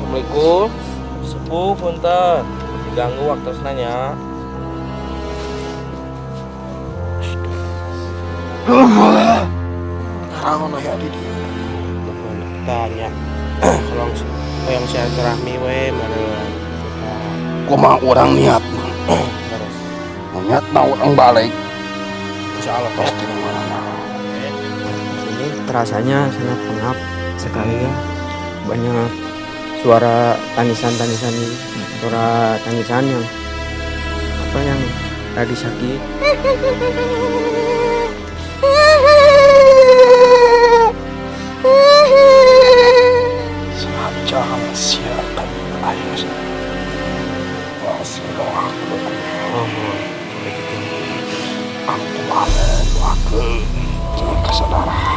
Assalamualaikum. Sepuh punten. Diganggu waktu nanya. Naon aya di dieu? Tanya. Kalau yang saya terahmi we meureun. Kumaha urang niatna? Niatna urang balik. Insyaallah Pasti mana. Ini terasanya sangat pengap sekali ya. Banyak suara tangisan-tangisan, suara tangisan yang yang lagi sakit. Jangan siapa ayah masih doakan aku malah doakan jangan kesadaran.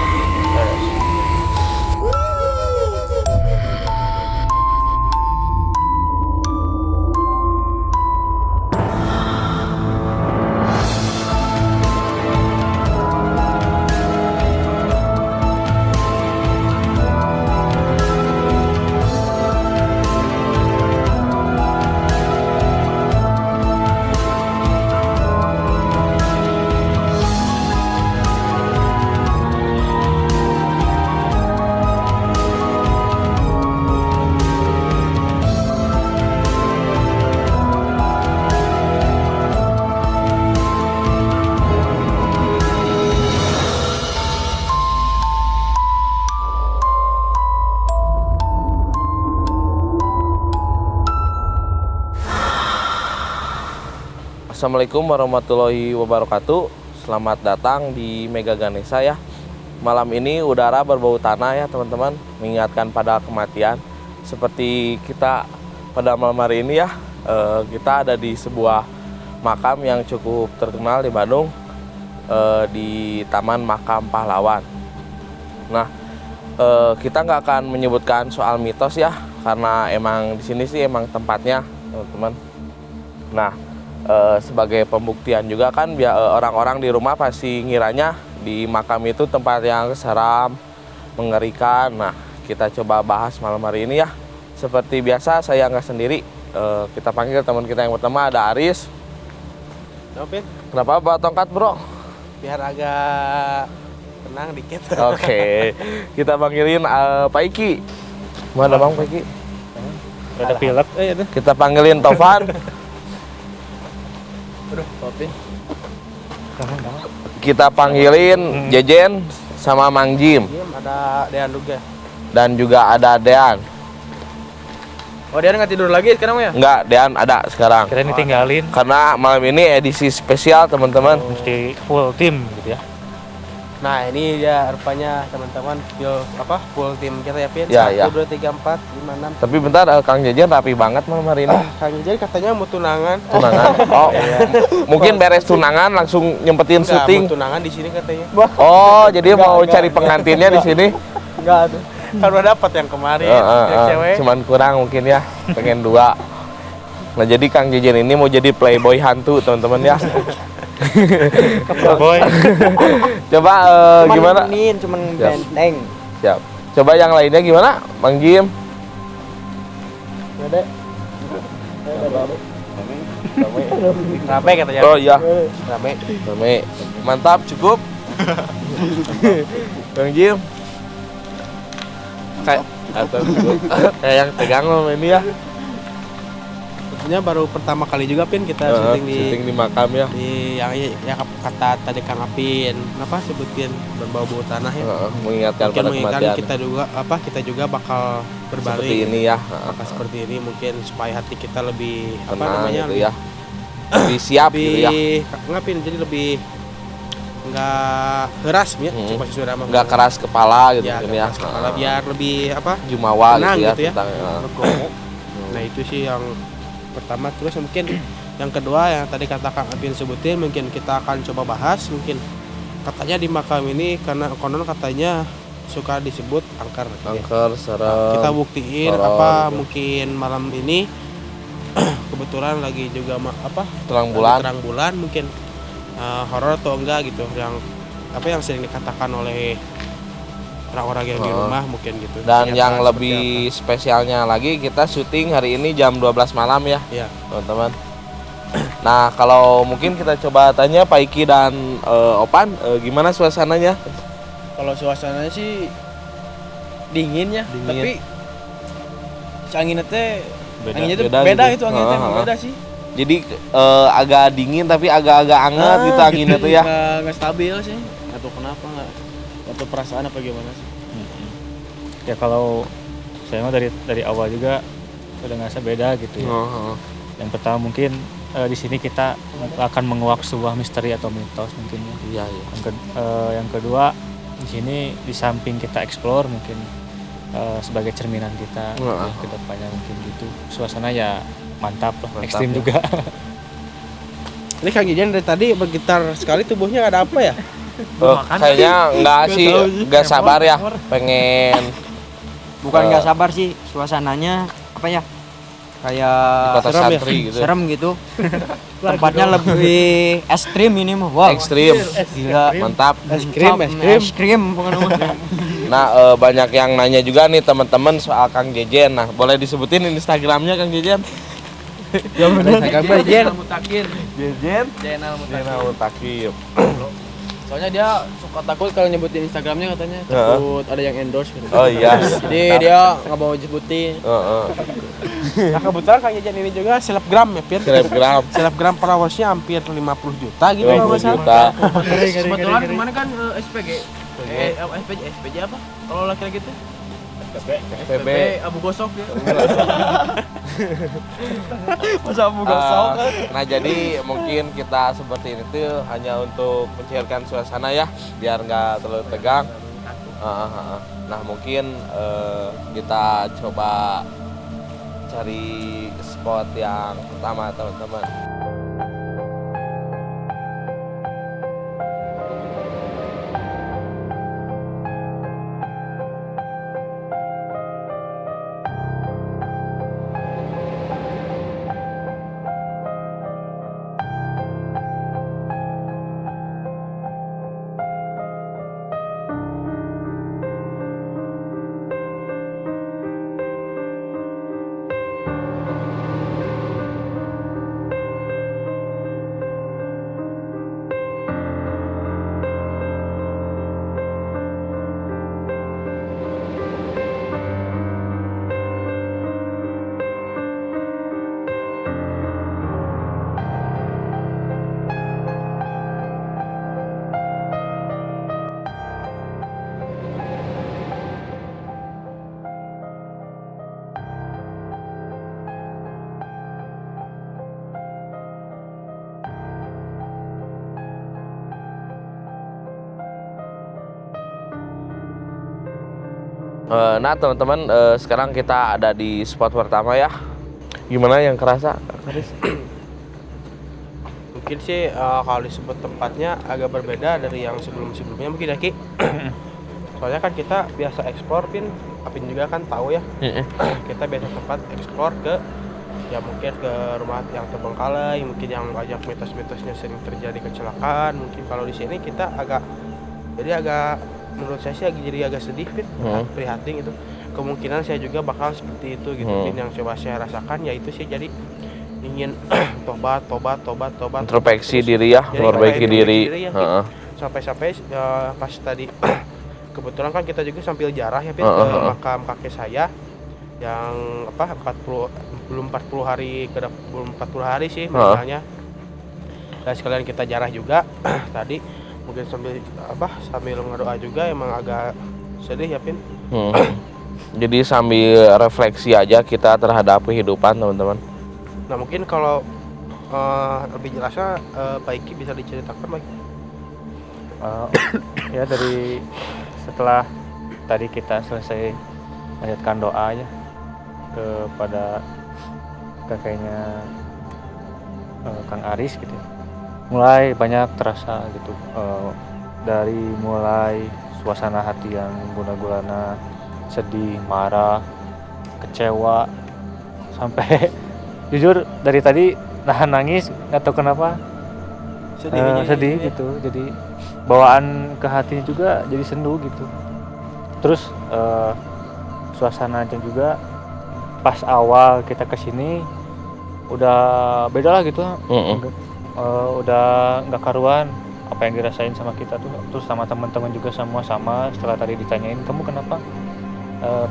Assalamualaikum warahmatullahi wabarakatuh. Selamat datang di Mega Ganesha ya. Malam ini udara berbau tanah ya teman-teman, mengingatkan pada kematian. Seperti kita pada malam hari ini ya, kita ada di sebuah makam yang cukup terkenal di Bandung, di Taman Makam Pahlawan. Nah, kita nggak akan menyebutkan soal mitos ya, karena emang di sini sih emang tempatnya teman-teman. Nah, sebagai pembuktian juga kan biar orang-orang di rumah pasti ngiranya di makam itu tempat yang seram, mengerikan. Nah, kita coba bahas malam hari ini ya. Seperti biasa saya nggak sendiri, kita panggil teman kita yang pertama, ada Aris. Kenapa bawa tongkat bro? Biar agak tenang dikit. Oke, kita panggilin Pak Iki. Mana bang Pak Iki? Ada pilek. Kita panggilin Tovan. Kita panggilin Jejen sama Mang Jim. Ada Dean juga. Dan juga ada Dean. Oh, Dean nggak tidur lagi sekarang ya? Enggak, Dean ada sekarang. Kira ditinggalin. Karena malam ini edisi spesial teman-teman. Mesti full tim gitu ya. Nah, ini dia rupanya teman-teman full tim kita ya, Pin. Ya, 1, 2, 3, 4, 5, 6. Tapi bentar, Kang Jejen rapi banget malam hari ini. Kang Jejen katanya mau tunangan. Tunangan. Oh, mungkin beres tunangan langsung nyempetin Enggak, syuting. mau tunangan di sini katanya. Oh, jadi mau cari pengantinnya di sini. Enggak ada. Kan udah dapat yang kemarin, yang cewek. Cuman kurang mungkin ya, pengen 2. Nah, jadi Kang Jejen ini mau jadi playboy hantu teman-teman ya. Boy. Coba gimana? Cuman Siap. benteng. Siap. Coba yang lainnya gimana, Mang Jim? Ada. Rame katanya. Oh iya, Rame. rame. Mantap, cukup. Mang Jim. Kayak atau cukup. Kayak yang tegang loh ini ya. Sebenarnya baru pertama kali juga, Pin, kita syuting di makam ya. di yang kata tadi Kang Apin, kenapa sebutin berbau-bau tanah ya? Mengingatkan Mungkin pada mengingatkan kematian. kita juga bakal berbalik Seperti ini ya. bakal seperti ini, mungkin supaya hati kita lebih Tenang gitu ya. Lebih siap gitu ya. Ngapin jadi lebih nggak keras ya, masih sudah Nggak keras kepala gitu ya, mungkin nggak ya. keras kepala, biar lebih Jumawa tenang gitu ya. gitu ya. Tentang, Nah, itu sih yang pertama. Terus mungkin yang kedua yang tadi kata Kang Apin sebutin, mungkin kita akan coba bahas. Mungkin katanya di makam ini karena konon katanya suka disebut angker. angker, serem. Nah, kita buktiin horor, apa gitu. mungkin malam ini kebetulan lagi juga terang bulan. terang bulan, mungkin horor atau enggak gitu, yang sering dikatakan oleh orang-orang yang di rumah mungkin gitu. Dan Ternyata yang seperti lebih spesialnya lagi kita syuting hari ini jam 12 malam ya, Iya. teman-teman. Nah, kalau mungkin kita coba tanya Pak Iki dan Opan, gimana suasananya? Kalau suasananya sih dingin ya, Dingin. tapi si anginnya teh Beda. anginnya tuh Beda beda gitu. itu anginnya teh Heeh. beda sih. Jadi agak dingin tapi agak-agak hangat gitu anginnya tuh ya. Nggak stabil sih. Atau kenapa nggak? Atau perasaan apa gimana sih? Ya kalau saya mah dari awal juga udah ngerasa beda gitu ya. Yang pertama mungkin di sini kita akan menguak sebuah misteri atau mitos mungkin ya. Iya, iya. Yang kedua di sini di samping kita explore mungkin sebagai cerminan kita ya, ke depannya mungkin gitu. Suasana ya mantap lah, Mantap ekstrim ya. juga. Ini Kang Jejen dari tadi bergitar sekali tubuhnya nggak ada apa ya? Kayaknya enggak sih, enggak sabar ya, pengen Bukan nggak sabar sih, suasananya apa ya? di Kayak kota serem ya? santri gitu. serem gitu. Tempatnya lebih ekstrim ini mah. Wow. Ekstrim, Gila. mantap. Es krim. Es krim bukan nama. Nah, banyak yang nanya juga nih teman-teman soal Kang Jejen. Nah, boleh disebutin Instagramnya Kang Jejen? Kang Jejen. Mutakir. Jejen Jenal Mutakir. Jenal Mutakir. Soalnya dia suka takut kalau nyebutin Instagramnya katanya takut ada yang endorse gitu. Oh iya. Jadi dia nggak mau nyebutin. Heeh. Nah kebetulan Kang Jejen ini juga selebgram ya, Pir. Selebgram. Selebgram followersnya hampir 50 juta gitu. 50 juta. Kebetulan kemarin kan SPG. SPG apa? Kalau laki-laki itu? FPB. Abu Gosok ya. Masa Abu Gosok. Nah, jadi mungkin kita seperti ini tuh hanya untuk mencairkan suasana ya, biar nggak terlalu tegang. Nah, mungkin kita coba cari spot yang pertama teman-teman. Nah teman-teman, sekarang kita ada di spot pertama ya. Gimana yang kerasa? Mungkin sih kalau disebut tempatnya agak berbeda dari yang sebelum-sebelumnya mungkin ya Ki. Soalnya kan kita biasa eksplor, Apin juga kan tahu ya. Kita biasa tempat eksplor ke ya mungkin ke rumah yang terbengkalai, mungkin yang banyak mitos-mitosnya sering terjadi kecelakaan. Mungkin kalau di sini kita agak menurut saya sih jadi agak sedih, prihatin gitu. Kemungkinan saya juga bakal seperti itu gitu, yang coba saya rasakan ya itu sih jadi ingin tobat Introspeksi terus. diri ya, Jadi memperbaiki kayak diri. ya, sampai pas tadi kebetulan kan kita juga sambil jarah ya ke makam kakek saya yang belum 40 hari sih meninggalnya. Dan sekalian kita jarah juga tadi mungkin sambil ngedoa juga, emang agak sedih ya Pin. Jadi sambil refleksi aja kita terhadap kehidupan teman-teman. Nah mungkin kalau lebih jelasnya Pak Iki bisa diceritakan Pak. Ya dari setelah tadi kita selesai menjadikan doa ya kepada kakeknya Kang Aris gitu ya. Mulai banyak terasa gitu, dari mulai suasana hati yang guna-gulana, sedih, marah, kecewa, sampai jujur dari tadi nahan nangis nggak tahu kenapa, sedih gitu. Jadi bawaan ke hatinya juga jadi sendu gitu. Terus suasananya juga pas awal kita kesini udah beda lah gitu. Udah nggak karuan apa yang dirasain sama kita tuh, terus sama teman-teman juga semua sama. Setelah tadi ditanyain kamu kenapa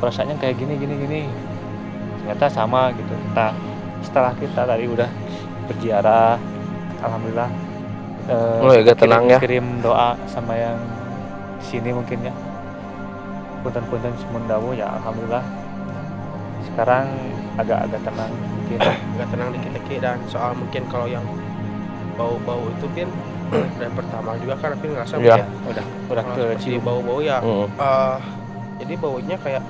perasaannya kayak gini, ternyata sama gitu. Nah setelah kita tadi udah berziarah, alhamdulillah agak tenang ya. kirim doa sama yang di sini mungkin ya, punten-punten semundawu ya, alhamdulillah sekarang agak tenang mungkin. Agak tenang dikit-dikit. Dan soal mungkin kalau yang bau-bau itu kan dan pertama juga kan tapi ngerasa Iya. ya udah kalau ke cium. bau-bau ya Mm. jadi baunya kayak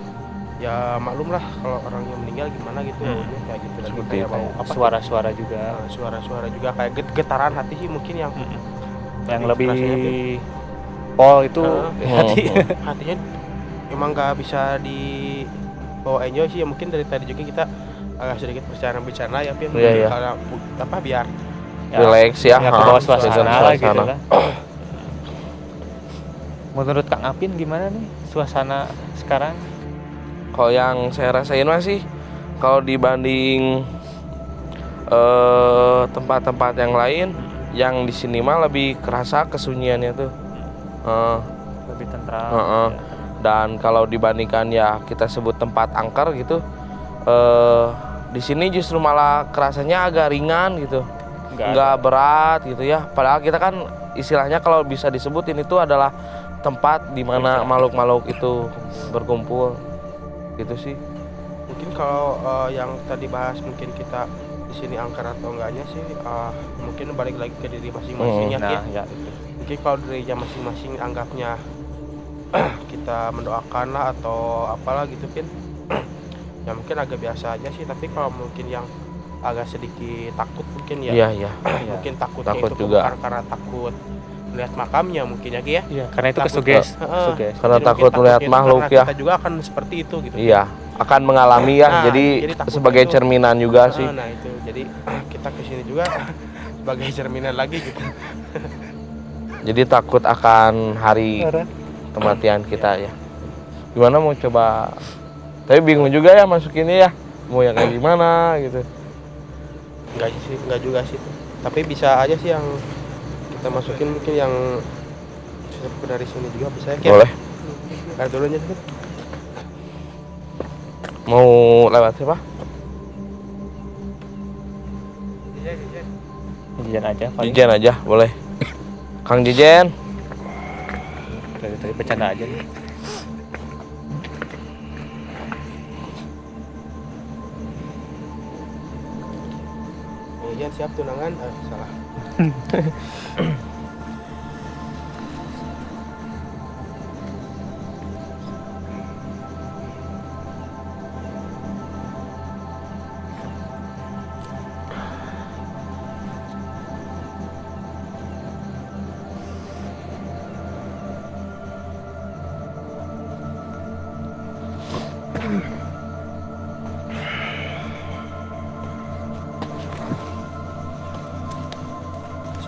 ya maklum lah kalau orang yang meninggal gimana gitu baunya kayak gitu. Dan Seperti kayak itu. bau apa Suara-suara juga suara-suara juga kayak getaran hati sih mungkin yang yang Jadi lebih rasanya pol itu hati hatinya emang nggak bisa dibawa enjoy sih ya. Mungkin dari tadi juga kita agak sedikit bercanda ya Pin. Iya. Karena apa biar Relax ya. ke bawah Suasana. suasana lah gitu lah. Menurut Kang Apin gimana nih suasana sekarang? Kalau yang saya rasain masih kalau dibanding tempat-tempat yang lain, yang di sini mah lebih kerasa kesunyiannya tuh. Lebih tentram. Heeh. Ya. Dan kalau dibandingkan ya kita sebut tempat angker gitu, di sini justru malah kerasanya agak ringan gitu, nggak berat gitu ya. Padahal kita kan istilahnya kalau bisa disebutin itu adalah tempat di mana makhluk-makhluk itu berkumpul gitu sih. mungkin kalau yang tadi bahas mungkin kita di sini angker atau enggaknya sih mungkin balik lagi ke diri masing-masing ya. Nah, ya. Mungkin kalau dirinya masing-masing anggapnya kita mendoakan lah atau apalah gitu Pin ya mungkin agak biasa aja sih. Tapi kalau mungkin yang agak sedikit takut mungkin ya Iya. mungkin takutnya Takut itu juga. bukan karena takut melihat makamnya mungkin ya Ki ya. Iya, karena itu Takut. kesuges. Heeh. Karena Jadi takut mungkin melihat takutnya itu makhluk karena ya. kita juga akan seperti itu gitu. Iya, akan mengalami ya. Nah, jadi takutnya sebagai itu. cerminan juga sih. Nah itu jadi kita kesini juga sebagai cerminan lagi gitu. Jadi takut akan hari kematian kita ya. Gimana mau coba? Tapi bingung juga ya masukinnya ya. Mau yang kayak gimana gitu. Enggak juga sih. Tapi bisa aja sih yang kita masukin mungkin yang dari sini juga bisa ya. Ki? Boleh. Lihat dulu aja Ki. Mau lewat siapa? Jijan aja paling. Jijen aja, boleh. Kang Jijen. Tadi bercanda aja nih. Iya siap tunangan. Salah.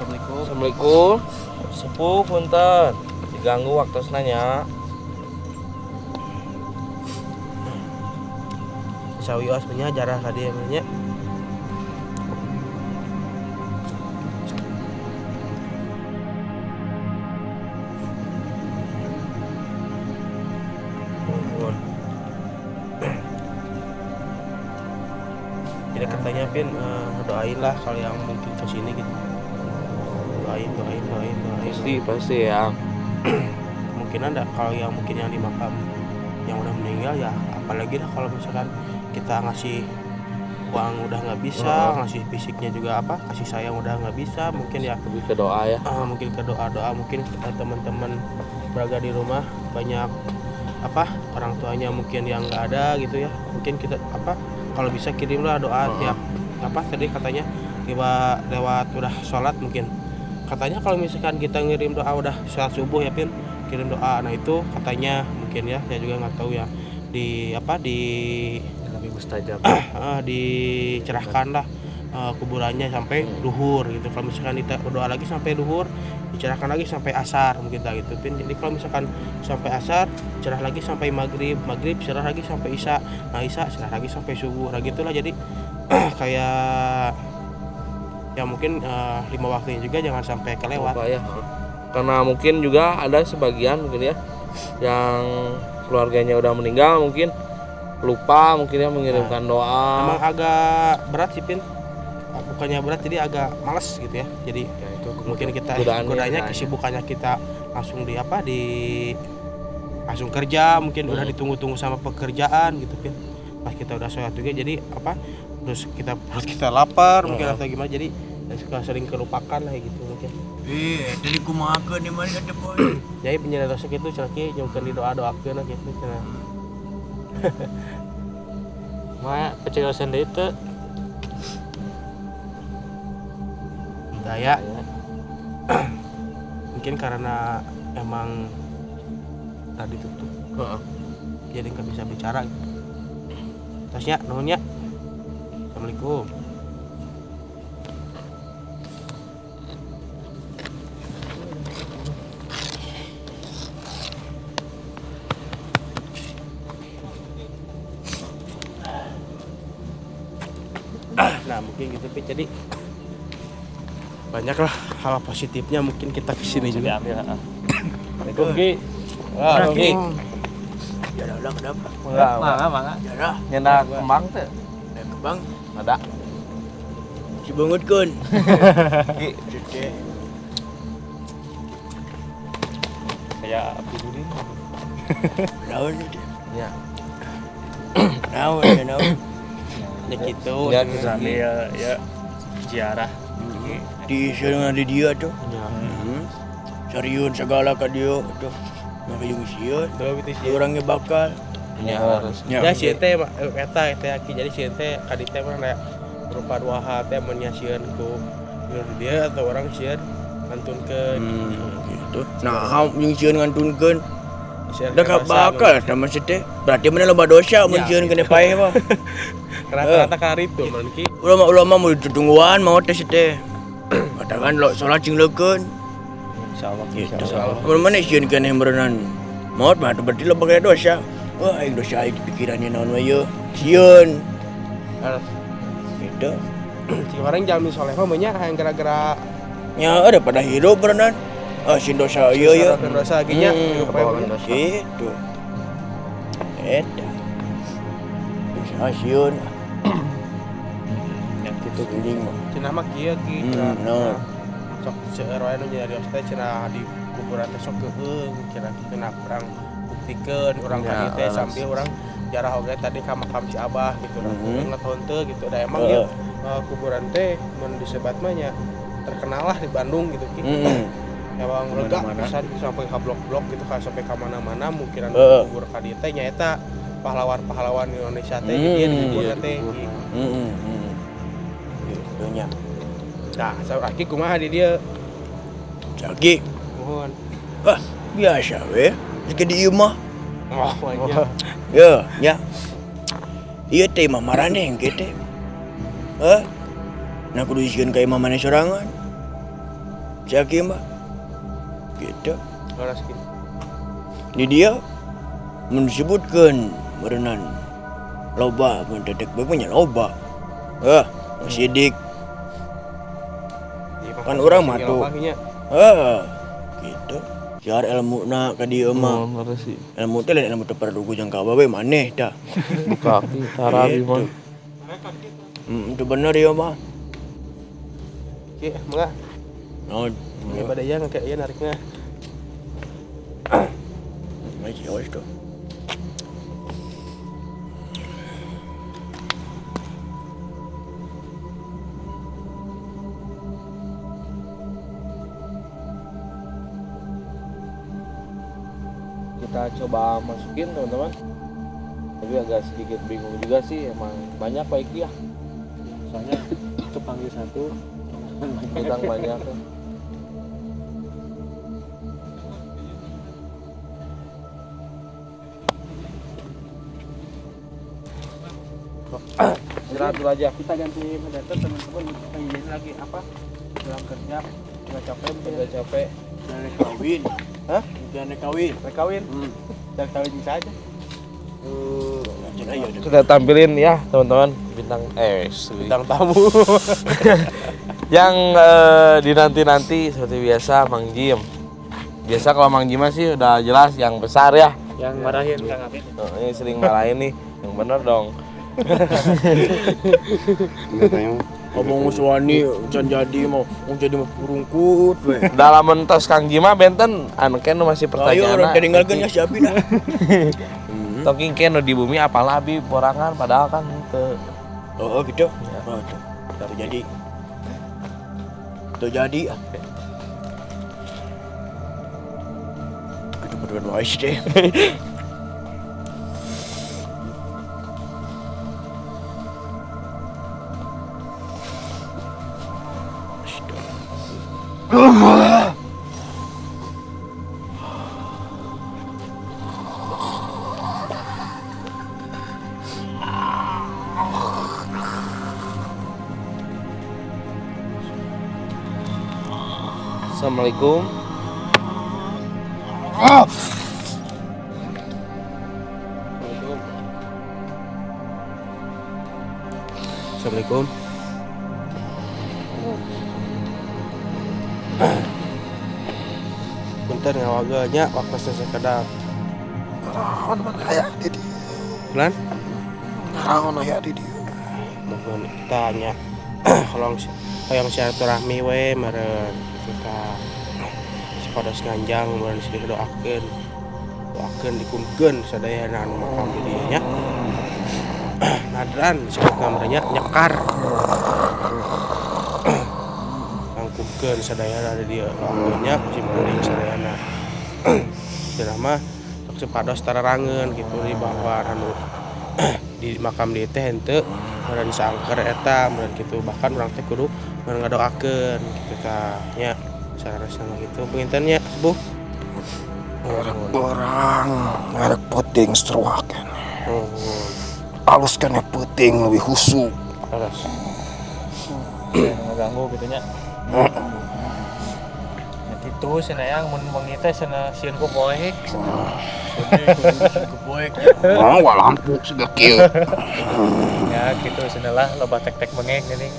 Assalamualaikum. Assalamualaikum. Sepuh punten. Diganggu waktu nanya. Sawi aslinya jarah tadi namanya. Jadi katanya Pin doain lah kalau yang mungkin kesini gitu. Doain. Pasti ya. Mungkin ada kalau yang mungkin yang di makam yang udah meninggal ya apalagi dah kalau misalkan kita ngasih uang udah nggak bisa, ngasih fisiknya juga kasih sayang udah nggak bisa, mungkin ya Lebih ke doa ya. mungkin ke doa mungkin teman-teman berada di rumah banyak orang tuanya mungkin yang nggak ada gitu ya, mungkin kita kalau bisa kirimlah doa tiap tadi katanya lewat udah sholat mungkin katanya kalau misalkan kita ngirim doa udah sholat subuh ya Pin kirim doa, nah itu katanya mungkin ya saya juga nggak tahu ya di Lebih mustajab. dicerahkan lah kuburannya sampai duhur gitu. Kalau misalkan kita berdoa lagi sampai duhur, dicerahkan lagi sampai asar mungkin tak gitu Pin. Jadi kalau misalkan sampai asar, cerah lagi sampai maghrib, cerah lagi sampai isya, nah isya cerah lagi sampai subuh, nah gitulah. Jadi kayak ya mungkin 5 waktunya juga jangan sampai kelewat. Lupa ya. Karena mungkin juga ada sebagian mungkin ya yang keluarganya udah meninggal, mungkin lupa mungkin ya mengirimkan doa. Emang agak berat sih Pin, bukannya berat jadi agak males gitu ya. Jadi Ya, itu mungkin kita godaannya godanya kesibukannya kita langsung langsung kerja, mungkin udah ditunggu-tunggu sama pekerjaan gitu Pin. Pas kita udah sholat juga jadi terus perut kita lapar mungkin atau gimana, jadi suka sering kelupakan lah gitu mungkin. Tadi kumaha di mana ada boy. Jadi penyedot dosa itu celaki nyukeun di doa-doakeun gitu cenah. Maya kecelakaan deui teh. Daya mungkin karena emang tadi tutup jadi nggak bisa bicara gitu. Tasnya nuhun ya. Assalamualaikum. Nah mungkin gitu Pi. Jadi banyaklah hal positifnya mungkin kita kesini juga. Diambil. Assalamualaikum Ki. Ki. Ya udah kenapa? Enggak. Ya Nyenda kembang teh. Bang, Ada. si banget kun. Ki. Kayak api dulu. Naon itu? Ya. Naon. Ya gitu. Ya kita Ya ziarah. Di sana ada dia tuh. Cariun segala ke dia tuh. Maka yung siyon. Orangnya bakal. ya harus. Ya si teh eta Ki. Jadi si teh kadi teh mah aya berupa dua hal teh mun nyasieun ku dia atau orang sieun ngantunkeun Gitu. Nah, yung siyon ngantunkeun. Dah bakal sama si teh. Berarti mana loba dosa mun siyon kena paeh mah. rata-rata kali itu mun Ki. Ulama-ulama mau ditungguan mau tes teh. Katakan lo salat cing leukeun. Insyaallah. Insyaallah. Mana sieun kena berenang. Maut mah berarti lo pakai dosa. Wah, aing dosa aing pikirannya naon we ye. Sieun. Gitu. Si orang jamin soleh mah banyak yang gara-gara Ya ada pada hidup berenang. Sin dosa ieu ye. dosa ginya Gitu. Eta. Dosa sieun. Yang gitu. Geuning mah. cenah mah kieu Ki. No. Sok seueur wae nu nyarios teh cenah di kuburan teh sok keueung cenah kitu na urang buktikeun urang Ya, ka dieu teh harus. sambil urang jarah oge tadi ka makam si Abah gitu lah. Ngetahuan teu gitu. Da emang Heeh. ieu kuburan teh mun disebat mah nya terkenal lah di Bandung gitu Ki. Emang lega pisan sampai ka blok-blok gitu ka sampai ka mana-mana mungkinan kubur ka dieu teh nyaeta pahlawan-pahlawan Indonesia teh di kubur teh. Gitu nya. Nah, sauraki kumaha di dieu? Jagi. Mohon. Biasa we. Jika di ieu mah. Oh, banyak. Ya, nya. Ieu teh mah maraneh engke teh. Nah kudu isieun ka imam maneh sorangan. Jagi mah. Gitu. Laras kitu. Di dia mun disebutkeun berenang loba mun dedek bae punya loba. Sidik. Kan urang mah tuh. Gitu. Siar ilmu na ka dieu mah. Harus sih. Ilmu teh lain ilmu teu paradugu jangka bae maneh dah. Buka Ki tarabi mah. Itu bener ya mah. Ki, mangga. Naon? Ini pada yang kayak ieu narikna. Masih awas tuh. Kita coba masukin teman-teman, tapi agak sedikit bingung juga sih, emang banyak baik ya Soalnya kepanggil satu. udang banyak. Istirahat dulu aja. Kita ganti moderator teman-teman pengen lagi apa? Dalam kerja nggak capek mungkin Udah capek. Jangan kawin. Hah? Jangan kawin. kawin. Dan kawin bisa aja. Lanjut aja. Kita tampilin ya teman-teman Bintang tamu. yang dinanti-nanti seperti biasa Mang Jim. Biasa kalau Mang Jim sih udah jelas yang besar ya. Yang marahin Kang Apin. Oh, ini sering marahin nih. Yang bener dong. Ngomong suani can jadi mau jadi mau purungkut we. Dalam mentos Kang Jima benten anu ken masih Ayo pertanyaan. orang tinggalkeun ya siapin dah. Talking ken di bumi apalagi porangan padahal kan teu. Oh gitu. Oh, tuh jadi. Tuh jadi. Kita berdua aja deh. Assalamualaikum. Assalamualaikum. Punten ngawaganya waktu sekedap. Naon mana aya di dieu? Lan, Naon aya di dieu? mohon tanya. Kalau yang silaturahmi we meureun kita sapados nganjang meureun sedih doakeun dikumkeun sadayana anu makam di dieu nya. Nadran disebut namanya nyekar. Angkumkeun sadayana di dieu doakeun nya simpen sadayana. Cenah mah sok sepados tararangeun gitu di bawah anu di makam di teh henteu meureun sangker eta meureun kitu bahkan urang teh kudu ngadoakeun kitu tah nya sarana gitu penginten nya sepuh. Orang ngarek puting seruakeun. Oh, Alus kan puting lebih husuk. terus Ngeganggu gitu nya. Ya kitu cenah yang mun wengi teh cenah sieun ku poek. Mau lampu sudah kieu. Ya kitu cenah lah loba tek-tek mengeng geuning.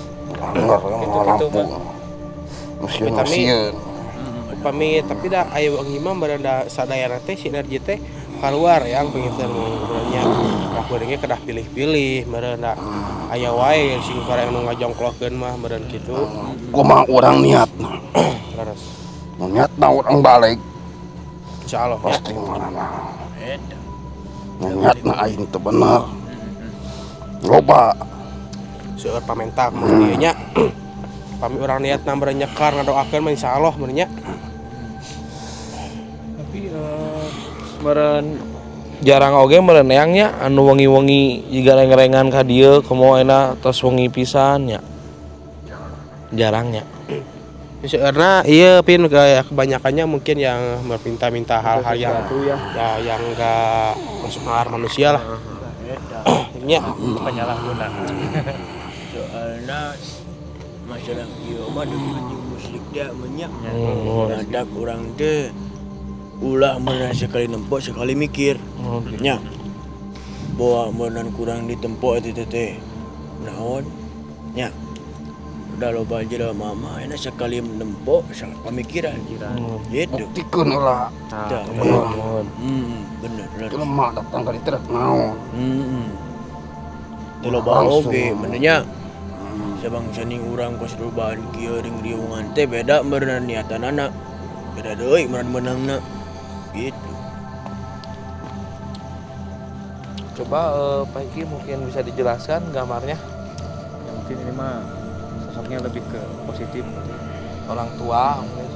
Enggak mau lampu. Mesin. pamit tapi dah aya wangi mah baranda sadayana teh sinergi teh keluar yang penginten nya aku denge kedah pilih-pilih meureun aya wae sing karek anu ngajongklokeun mah meureun kitu. Kumaha urang niatna. Terus Niatna urang balik insyaallah ya. pasti mana. Niatna aing teu bener. Loba Seueur pamentak mun dieu nya. Pami urang niatna meureun nyekar ngadoakeun mah insyaallah meureun nya. Tapi meureun jarang oge meureun neangnya anu wengi-wengi jiga reng-rengan ka dieu komo enak tos wengi pisan nya. Jarangnya. Seueurna ieu pin gaya kebanyakannya mungkin yang meminta-minta hal-hal yang enggak masuk nalar manusia lah. Nya Penyalahguna. Soalnya masalah ieu mah dengan muslik dia menyak. Oh, Ada kurang teh ulah meunang sekali nempok sekali mikir. Nya. Bawa meunang kurang ditempok eta teh. Naon? Nya. Udah loba aja lah mama enak sekali nempok sangat pemikiran. Gitu. buktikeun heula. Dah. Bener. Teu lemah datang ka dieu naon. Teu loba oge benernya. Sabang saning urang kos rubaan kieu ring riungan teh beda meureun niatan anak. Beda deui meureun menangna. Gitu. coba Pak Iki mungkin bisa dijelaskan gambarnya Ya, mungkin ini mah sosoknya lebih ke positif gitu. orang tua mungkin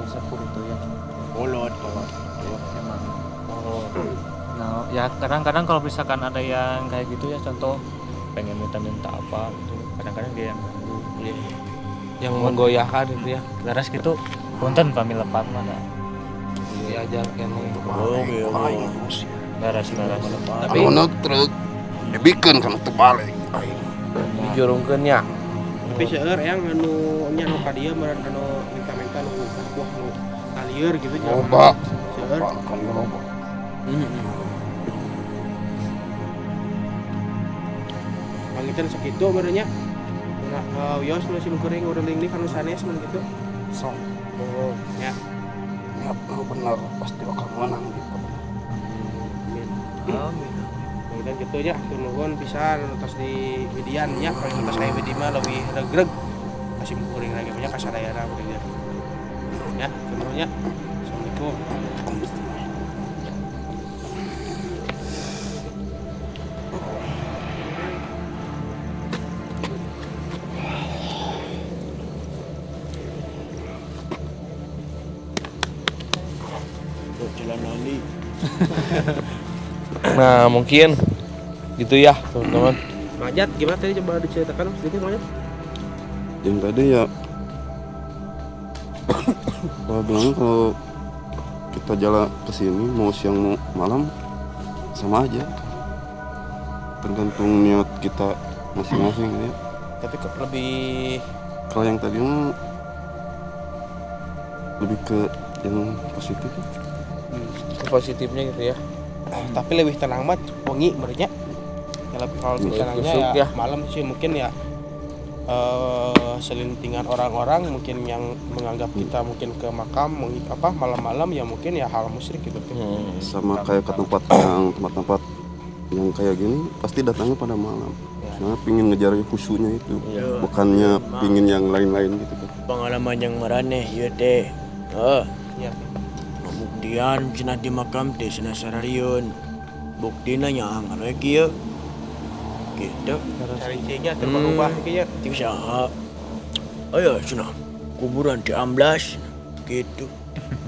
Sepuh itu ya. Kolot. Emang. Nah, ya kadang-kadang kalau misalkan ada yang kayak gitu ya contoh pengen minta-minta apa gitu. Kadang-kadang dia yang ganggu. yang menggoyahkan itu ya Laras gitu. Punten pami lepat mana. diajarkan Oke. Laras. tapi Anu neutruk dibikin kan terbalik. dijurungkeunnya. Tapi seueur yang anu nya nu ka dieu meureun anu minta-minta nu buah nu alieur gitu nya. Loba. Seueur. Kan loba. Pangiten sakitu benernya. Nah, wios nu sim kuring ureling di kanu sanes mun kitu. Sok. Oh, nya. Niat lu bener pasti akan menang gitu. Amin. Dan gitu nya, tur nuhun pisan tos di Widian nya, kalau tos aya Widi mah leuwih regreg. Kasih kuring lagi nya ka sadayana kuring nya. Ya, tur nuhun nya. Assalamualaikum. Tuh jalan Ali. Nah, mungkin gitu ya, teman-teman. Majat gimana tadi coba diceritakan sedikit Majat? Yang tadi ya kalau bilang kalau kita jalan ke sini mau siang mau malam sama aja. Tergantung niat kita masing-masing ya. Tapi kok lebih Kalau yang tadi mah lebih ke yang positif. positifnya gitu ya. Tapi lebih tenang banget, wengi merenya. Ya lebih kalau Lebih tenangnya kusuk ya, ya. malam sih mungkin ya selintingan orang-orang mungkin yang menganggap kita mungkin ke makam malam-malam ya mungkin ya hal musyrik gitu tuh. Sama kayak ke tempat-tempat yang kayak gini pasti datangnya pada malam. Karena pingin ngejar khusyuknya itu, bukannya pingin yang lain-lain gitu kan. Pengalaman yang marane ieu teh. Ya. Pembuktian cenah di makam teh cenah sarariun. Buktina nyaang anu kieu. Gitu. Cari cingnya terubah kayaknya. Ting saha? Ayo cenah kuburan di amblas gitu.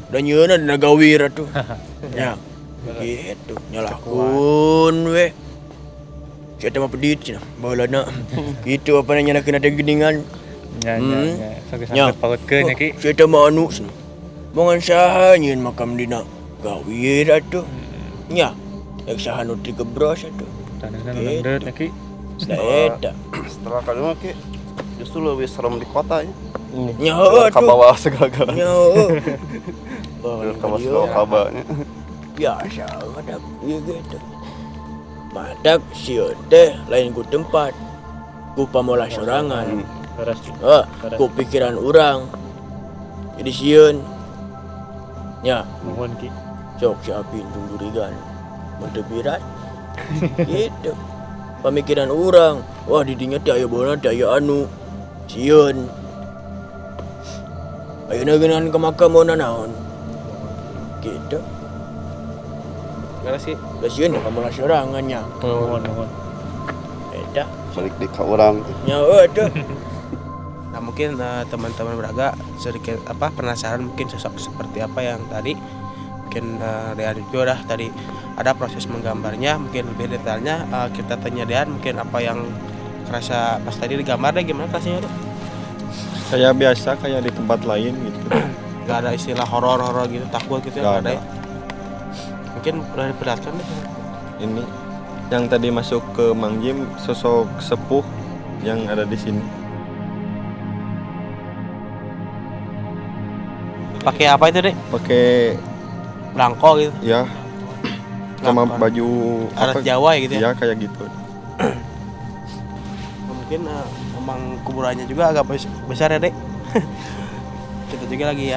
Dan nyeuna dina gawir atuh. Ya. Gitu. Nyalahkeun we. Kita mah pedit cenah baheulana. Gitu apa nanya kena teh geningan. Ya. Ya. Sampai pautkeun ya ki. Kita mah anu cenah. Mongan saha nyieun makam dina gawir atuh. Nya. Ek saha nu digebros atuh. Tanahna nu nendeut ya ki. Da eta. Setelah kali mah Ki, justru lebih serem di kota ya. Nya heueuh Ke atuh. bawah segala-galanya. Nya heueuh. Ke bawah segala kabanya. Biasa kadang ieu gitu. Madak sieun teh lain ku tempat. Ku pamola sorangan. Beres. Ku pikiran urang. Jadi sieun. Nya, Nuhun ki. sok si Apin tunggurigan. Mun teu birat. Gitu. Pemikiran urang, wah di dinya teh aya bona teh aya anu. Sieun. Ayeuna geunan ka makam mun naon. Gitu. Gimana sih? Da sieun da pamola sorangan nya. Nuhun. Eta. Balik di ka urang. Nya heueuh tuh. Nah mungkin teman-teman Braga sedikit penasaran mungkin sosok seperti apa yang tadi mungkin Dean juga dah tadi ada proses menggambarnya mungkin lebih detailnya kita tanya Dean mungkin apa yang kerasa pas tadi digambar deh gimana kasihnya tuh Kayak biasa, kayak di tempat lain gitu. nggak ada istilah horor gitu takut gitu Nggak ya nggak ada ada. ya? Mungkin udah diperlihatkan deh Ini yang tadi masuk ke Mang Jim, sosok sepuh yang ada di sini. pakai apa itu deh Pakai belangko gitu ya sama Belangko. baju adat Jawa ya gitu ya Ya kayak gitu. mungkin emang kuburannya juga agak besar ya dek kita juga lagi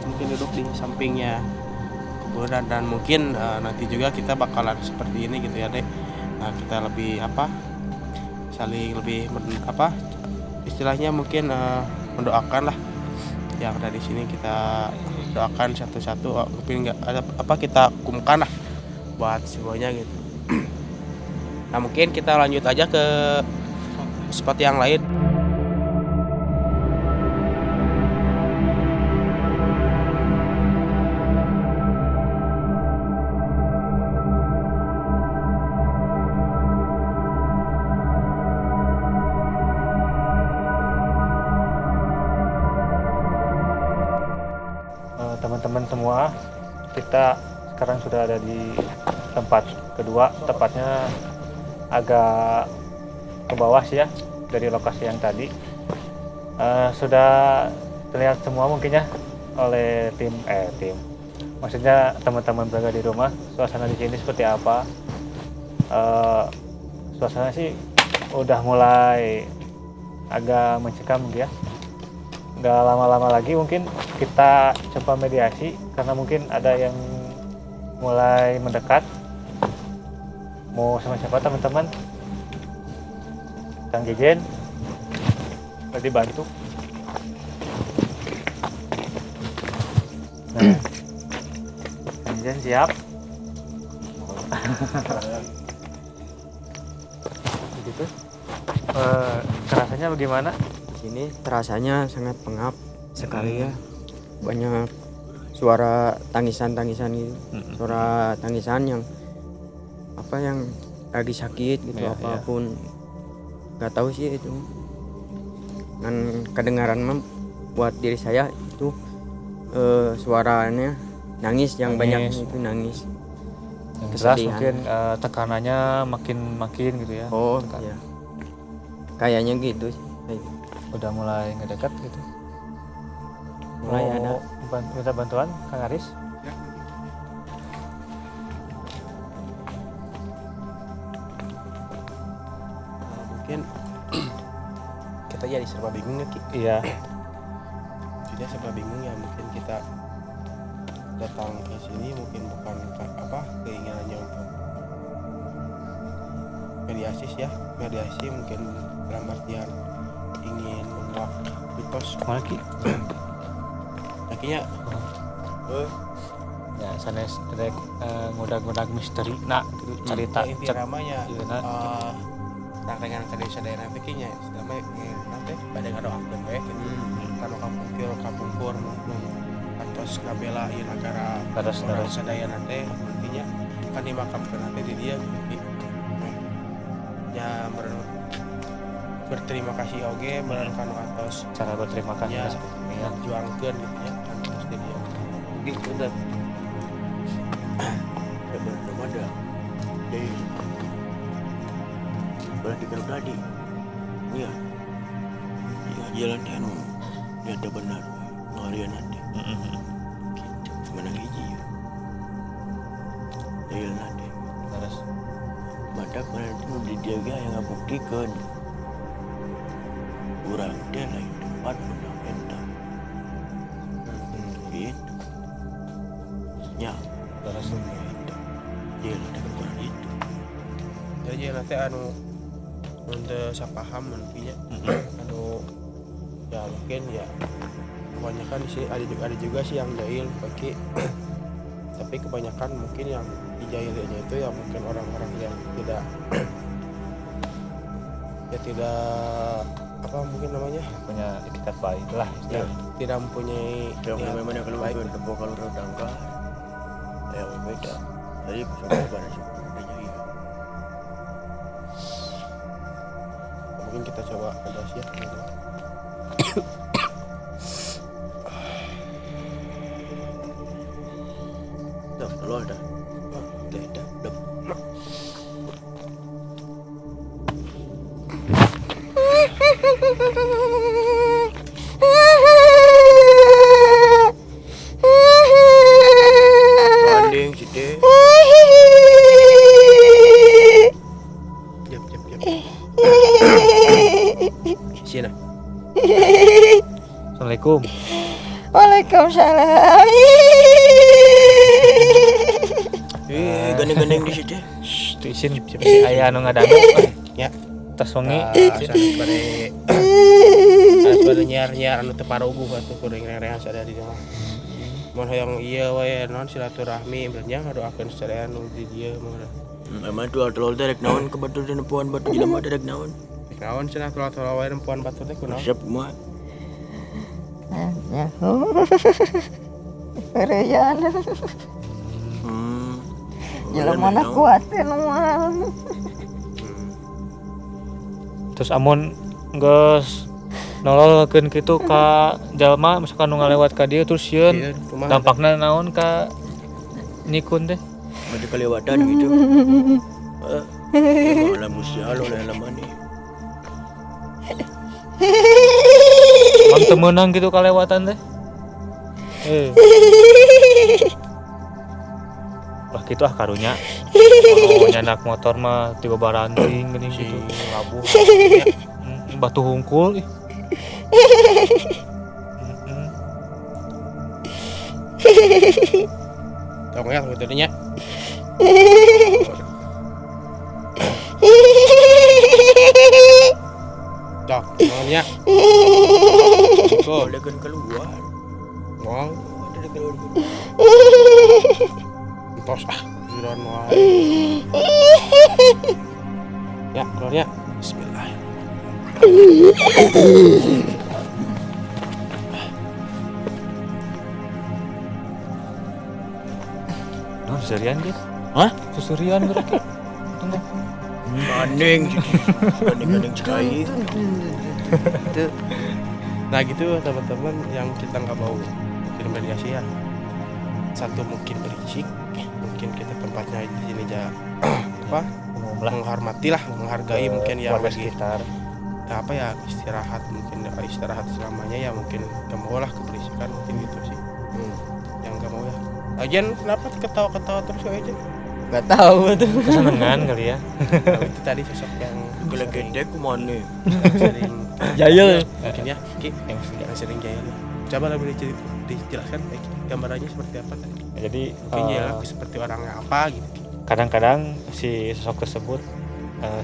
mungkin duduk di sampingnya kuburan dan mungkin nanti juga kita bakalan seperti ini gitu ya dek kita lebih saling lebih istilahnya mungkin mendoakan lah yang ada di sini kita doakan satu-satu mungkin nggak ada kita kumkan lah buat semuanya gitu. Nah mungkin kita lanjut aja ke spot yang lain. Teman-teman semua, kita sekarang sudah ada di tempat kedua, tepatnya agak ke bawah sih ya dari lokasi yang tadi. Sudah terlihat semua mungkin ya oleh tim maksudnya teman-teman berada di rumah, suasana di sini seperti apa. Suasana sih udah mulai agak mencekam ya. Nggak lama-lama lagi mungkin kita coba mediasi karena mungkin ada yang mulai mendekat. Mau sama siapa teman-teman? Kang Jejen tadi bantu. Nah, Kang Jejen siap. Begitu. Rasanya bagaimana? Di sini terasanya sangat pengap sekali ya. Banyak suara tangisan-tangisan gitu. Suara tangisan yang lagi sakit gitu, apapun. Nggak tahu sih itu. Dan kedengaran buat diri saya itu suaranya nangis yang banyak itu nangis. Yang jelas mungkin tekanannya makin gitu ya. Oh iya. Kayaknya gitu sih. Udah mulai ngedekat gitu. Mulai ada. Minta bantuan Kang Aris. Mungkin kita jadi serba bingung ya Ki. Iya. Jadi serba bingung ya, mungkin kita datang ke sini mungkin bukan keinginannya untuk mediasi mungkin dalam artian ingin menguak mitos Mana Ki? akhirnya Ya sanes rek ngudag-ngudag misteri gitu cerita inti ramanya dengan tradisi daerah bikinnya selama nanti pada ngadoakeun we gitu kana kapungkur kantos ngabela ieu negara orang sadaya nanti intinya kan dimakamkeun nanti di dia gitu ya berterima kasih oge melalui kantos cara berterima kasih ya seperti ini ya. juangkeun gitu ya kantos di dia gitu dan Belum ada. Jadi berarti iya. Iya jalan anu nyata benar ngarian nanti. Gitu. Menang hiji. Jalan nanti. Terus Badak nanti di dia yang ngabuktikeun. Urang teh lain tempat fundamental. Gitu. Ya, terus gitu. Jalan dengan itu. jadi nanti untuk sapaham nantinya anu ya mungkin ya kebanyakan di sini ada juga sih yang jahil pakai tapi kebanyakan mungkin yang dijahilnya itu ya mungkin orang-orang yang tidak mungkin namanya punya etikat baik lah ya, tidak mempunyai Yang memang yang baik. kalau tangga ya beda. Tadi pesawat pada sebenarnya Mungkin kita coba ada sih ya dah keluar dah. Dah. Banding sih. Jap. Sini. Assalamualaikum. Waalaikumsalam. Gandeng-gandeng di situ. Tuh isin aya anu ngadangu. Ya. Tas wengi. Pada nyiar anu teu paruguh atuh kudu ngrerehan sadaya di rumah. Mun hoyong ieu we naon silaturahmi berarti ngadoakeun sadaya anu di dieu mah. Emang tuh atol derek naon ke batu dan puan batu jelema derek naon. Naon cenah tolak-tolak wae rempuan batu teh kunaon? Siap kumaha? Ya. Pereyan. Jelema na kuat teh nuan. Terus amun geus nololkeun kitu ka jalma misalkan nu ngalewat ka dieu terus sieun dampakna naon ka nikun teh? Maju kelewatan gitu. Malam musia lo dalam mana? Mang temenang gitu kalewatan teh. Lah gitu karunya. Oh nyanak motor mah tiba baranting gini gitu. labuh Batu hungkul. tong ya betulnya cok namanya Boleh kan keluar. ngong Ada keluar. tos jiran wae ya keluarnya bismillah Noh serian gitu. Hah? Susurian berarti. Tunggu. Banding sekali. nah gitu teman-teman yang kita nggak mau bikin mediasi ya satu mungkin berisik mungkin kita tempatnya di sini aja apa menghormati lah menghargai mungkin ya warga lagi sekitar. ya, apa ya istirahat mungkin ya, istirahat selamanya ya mungkin gak mau lah keberisikan mungkin gitu sih yang gak mau ya lagian kenapa ketawa-ketawa terus aja Gak tahu tuh. Kesenengan kali ya. nah, itu tadi sosok yang Gede kemana? sering Jayel. mungkin ya Ki yang sering jahil coba lebih dijelaskan gambarannya seperti apa tadi Jadi mungkin ya seperti orangnya apa gitu kadang-kadang si sosok tersebut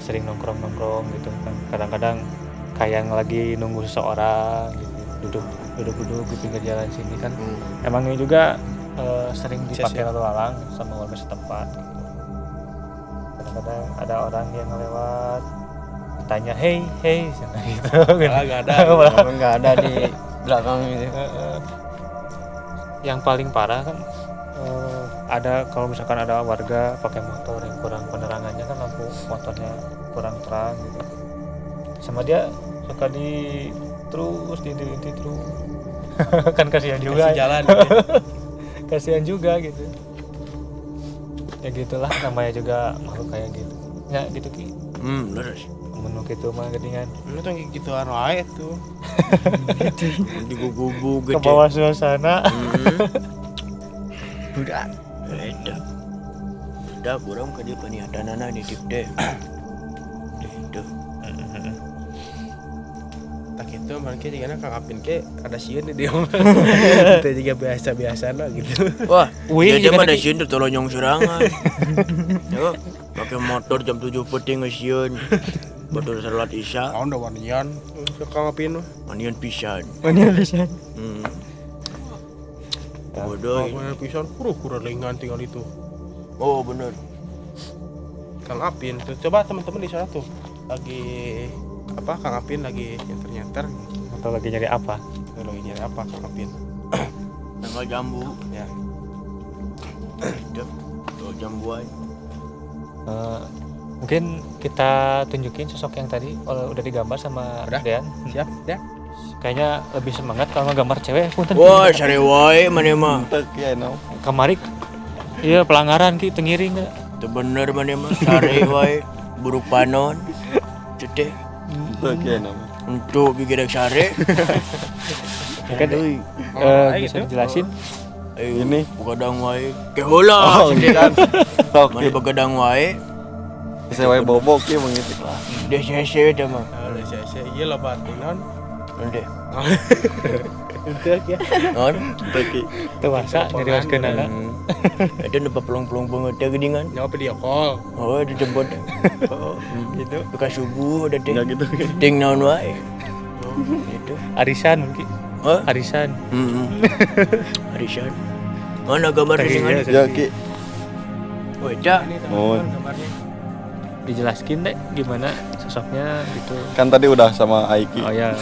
sering nongkrong gitu kan. Kadang-kadang kayak lagi nunggu seseorang gitu. Duduk di pinggir jalan sini kan. Emangnya juga sering dipakai lalu lalang sama warga setempat gitu. Kadang-kadang ada orang yang lewat tanya hey sana gitu. nggak ada Nggak ada di belakang gitu. Yang paling parah kan ada kalau misalkan ada warga pakai motor yang kurang penerangannya kan lampu motornya kurang terang gitu. Sama dia suka terus kan kasihan juga. kasih jalan Kasihan juga gitu. Ya gitulah namanya juga makhluk kayak gitu. Ya gitu Ki. Leres. Menuk itu mah gedingan. lu tuh gituan wae tuh Digugubu Ke gede. bawah suasana. Budak. Budak kurang ke dia peniatanana nitip deh. Itu. tak itu mungkin juga Kang Apin ke ada sieun di dia itu juga biasa lah gitu Wah, Wih, dia juga pada tadi. sieun tertolong serangan. Yo, pakai motor jam 7 peting ngesieun. Baru salat isya, oh udah wanian Kang Apin manian pisan. Mana bisa? Bodoh. wanian pisan kurang lengan tinggal itu Oh, bener. Kang Apin tuh coba teman-teman di sana tuh lagi apa Kang Apin lagi nyenter Atau lagi nyari apa? lagi nyari apa Kang Apin Tanggal jambu. ya Itu. Tuh jambuan. Mungkin kita tunjukin sosok yang tadi udah digambar sama Udah. Dean. siap ya Kayaknya lebih semangat kalau gambar cewek. Punten. Wah, sare wae mana mah. Kemarik. Iya pelanggaran Ki tengiring enggak? Itu bener mana mah sare wae buruk panon. Cete. Untuk bikin sare. Mungkin bisa gitu. dijelasin. Ini begadang wae. Kehola. Mana begadang wae. Saya wae bobok ya begitu. Dia sese dah mah. udah saya iya lah batinan Nanti. itu ya Non. Teu masa nyarioskeun anak. Ada nempat pelong-pelong banget ya gedingan. nyawa video call Oh, dijemput. Gitu. Bekas subuh ada teh. Enggak gitu. Ting naon wae. Gitu. Arisan mungkin. Hah? Arisan. Arisan. Mana gambar dengan? Ya Ki. Oh, dah. Oh, gambarnya Dijelaskin deh gimana sosoknya gitu. kan tadi udah sama Aiki. Oh ya,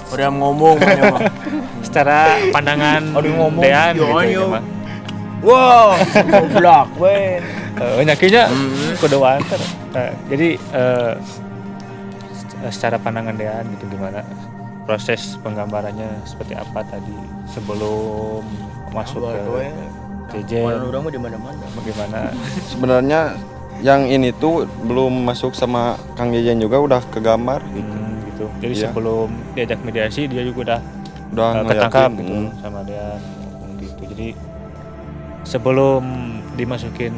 Orang ngomong mana mah. secara pandangan Dean gitu ya mah. Wow, goblok we. Nyakinya kudu wanter. Jadi secara pandangan Dean gitu gimana proses penggambarannya seperti apa tadi sebelum masuk ke Mana jejen orang mah di mana-mana. bagaimana Sebenarnya yang ini tuh belum masuk sama Kang Jejen juga udah kegambar gitu. gitu. Jadi Iya. sebelum diajak mediasi dia juga Udah ketangkap ngeliatin, gitu sama dia gitu. Jadi sebelum dimasukin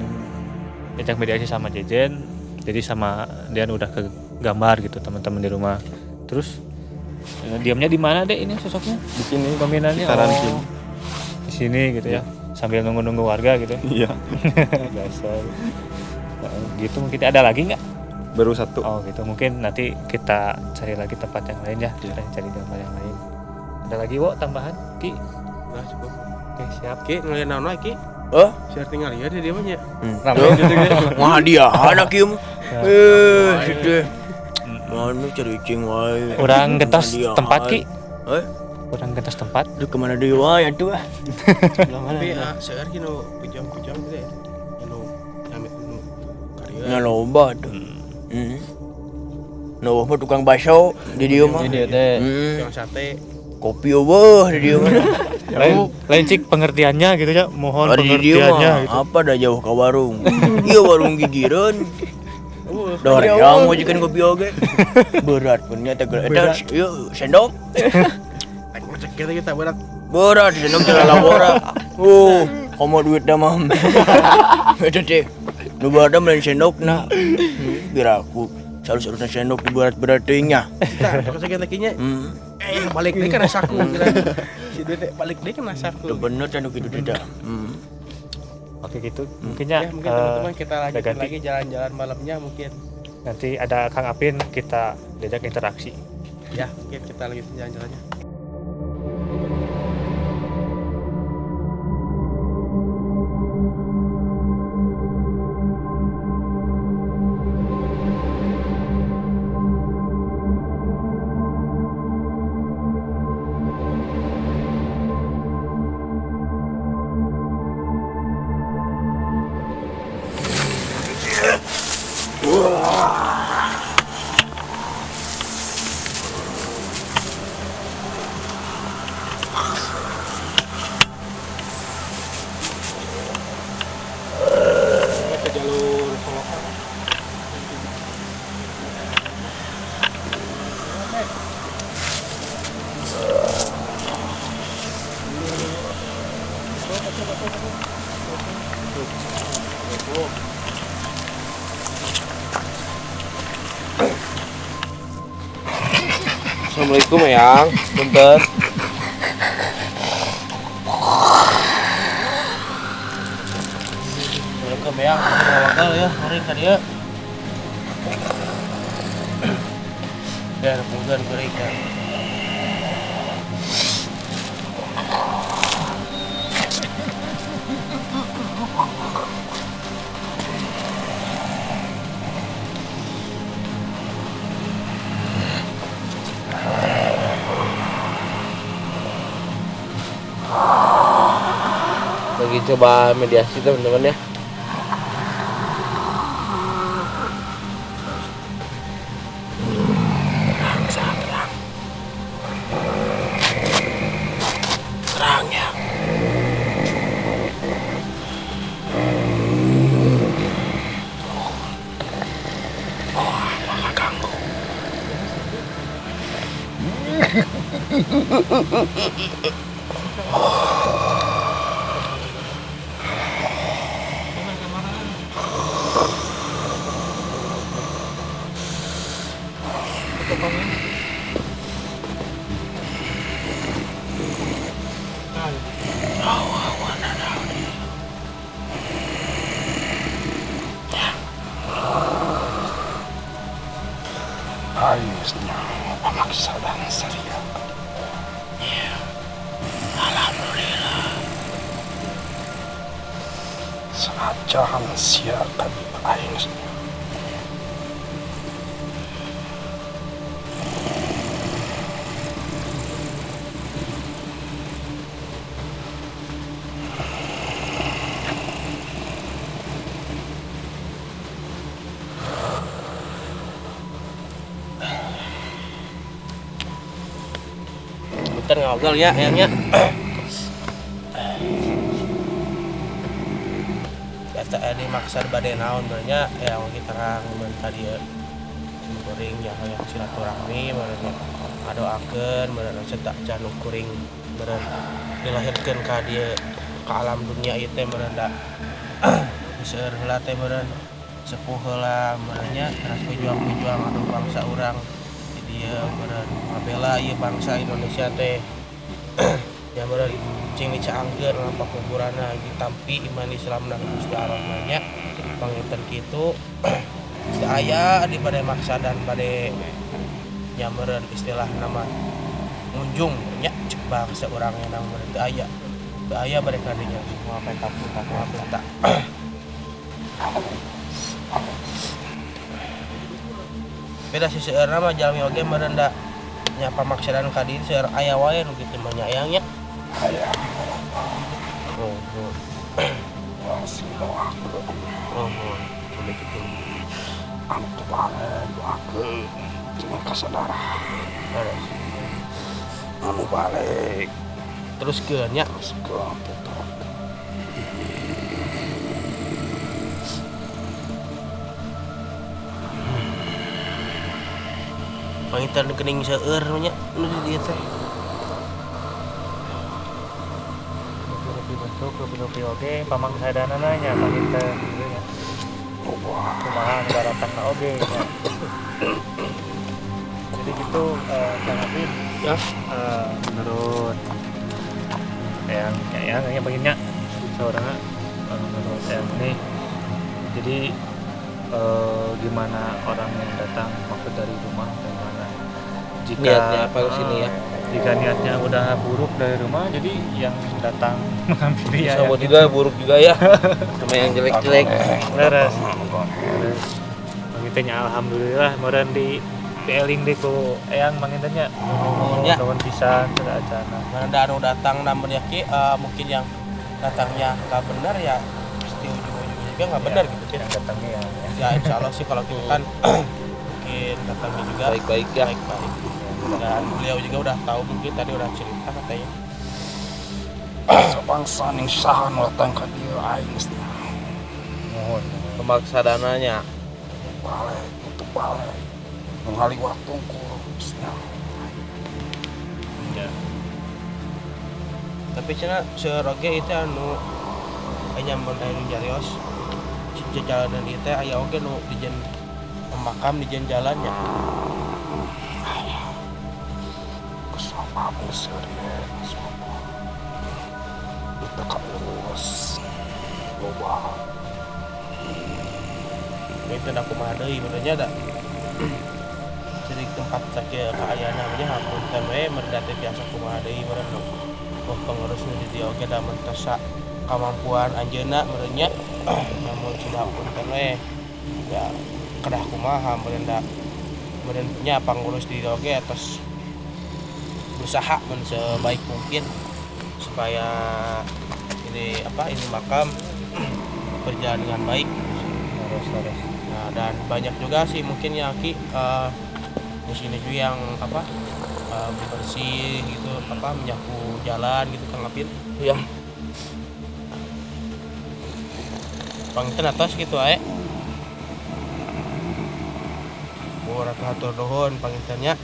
diajak mediasi sama Jejen, jadi sama Dian udah kegambar gitu teman-teman di rumah. Terus diamnya di mana deh ini sosoknya? di sini Dominannya sekitaran sini. di sini gitu ya. Sambil nunggu-nunggu warga gitu. Iya, Dasar. Gitu mungkin ada lagi nggak? baru satu. Oh gitu, mungkin nanti kita cari lagi tempat yang lain ya. Kita cari gambar yang lain. Ada lagi Wo tambahan? Ki? Udah cukup. Oke siap. Ki ngeliat naon wae Ki? Oh, Share tinggal ya dia mah nya. tuh. Wah dia anak ieu mah. Situ. Mana cari cing wae. Orang gentos Dia tempat Ki. Eh, Orang gentos tempat. Duh kemana dia wae atuh ah. Tapi seueur ki nu pujam-pujam gitu ya. Nu amit nu karya. Nya loba tuh. Noh mah tukang bakso di dieu mah. Yang sate. Kopi eueuh di dieu mah. Lain cik pengertiannya gitu ya. Mohon Ari di dieu pengertiannya mah gitu. apa dah jauh ke warung. Ieu warung gigireun. Yang mau jikan kopi oge. Berat punya teh eta ieu sendok. Ngecek kita berat. Berat sendok teh labora. Komo duit dah mah. Eta teh nu bada melain sendokna. Biar aku sarus-sarusna sendok di berat-berat teuing nya. Kita ngecek kinya. Balik deui kan saku. Si duit teh balik deui kan saku. Udah bener can kitu teh dah. Oke gitu. Mungkinnya Ya mungkin teman-teman kita udah ganti. lagi jalan-jalan malamnya mungkin. Nanti ada Kang Apin kita diajak interaksi. Ya mungkin kita lagi jalan-jalannya. Ke jalur Solokan. Assalamualaikum Eyang, punten. Assalamualaikum ya. Wakal ya, mari ka dieu. Dan punggeun beureuk ya. Lagi coba mediasi teman-teman ya. Ayusnya memaksa dan seria. Alhamdulillah. Senajan siakan ayusnya. Bentar ngobrol ya Eyangnya. di maksar bade naon benernya ya kita terang tadi kuring ya yang silaturahmi benernya ngadoakeun benernya cedak januk kuring bener dilahirkeun ka dieu ka alam dunia ieu teh bener da seueur heula teh bener sepuh heula benernya terus pejuang-pejuang anu bangsa urang di dieu bener ngabela ieu bangsa Indonesia teh ya bener cing dicaangkeun lampah kuburanna ditampi iman Islam dan Gusti Allah nya panginten kitu teu aya di bade maksa dan bade nyameureun istilah nama ngunjung nya cek bangsa urang yang meureun teu aya bade ka dinya semua peta beda si seueurna mah jalmi oge meureun da nya pamaksadan ka dieu seueur aya wae nu kitu mah nyayangnya Ayah, oh masih doakan. udah gitu Anu balik doakan. Cuma kesadaran. Anu balik. terus ke nya Terus ke tutup. pangitan kening seueur nya nu di dieu teh lebih oke pamangsadanana nya panginten gitu nya kumaha baratangna oge nya jadi gitu Kang Apin ya menurut yang bagiannya seorang menurut yang ini jadi gimana orang yang datang maksud dari rumah gimana jika Niatnya apa ke sini ya? Jika niatnya udah buruk dari rumah jadi yang datang menghampiri ya Sama juga buruk juga ya. Sama yang jelek-jelek. beres mangitanya alhamdulillah meureun di eling deh ku eyang mangitanya Ya. nuhun pisan cenah acana mana anu datang namun ya ki mungkin yang datangnya nggak benar ya pasti ujung-ujungnya juga nggak benar gitu kan yang datangnya ya insya Allah sih kalau gitu kan mungkin datangnya juga Baik-baik ya. baik-baik dan beliau juga udah tahu mungkin tadi udah cerita katanya Sebangsa ning saha nu datang ka dieu aing geus mohon Pemaksadananya. balik untuk balik. Mengali waktu kurus. ya tapi cina seroge itu anu nyaman anu jarios jalan itu aya oge nu dijen pemakam dijen jalannya Kesama aku serius. Kita urus. Loba. itu aku mah deui benernya da jadi tempat sakieu kaayana mah hapunten we merda teh biasa kumaha deui meureun nu pengurus nu di dieu oge da mentosa kamampuan anjeunna meureunnya namun sudah hapunten we ya kedah kumaha meureun da meureun nya pangurus di dieu oge atas berusaha men sebaik mungkin supaya ini makam berjalan dengan baik. harus Nah, dan banyak juga sih mungkin ya Ki di sini juga yang bersih gitu menyapu jalan gitu Kang Apin. Ya. Panginten atas gitu ae. Buat hatur nuhun pangintennya.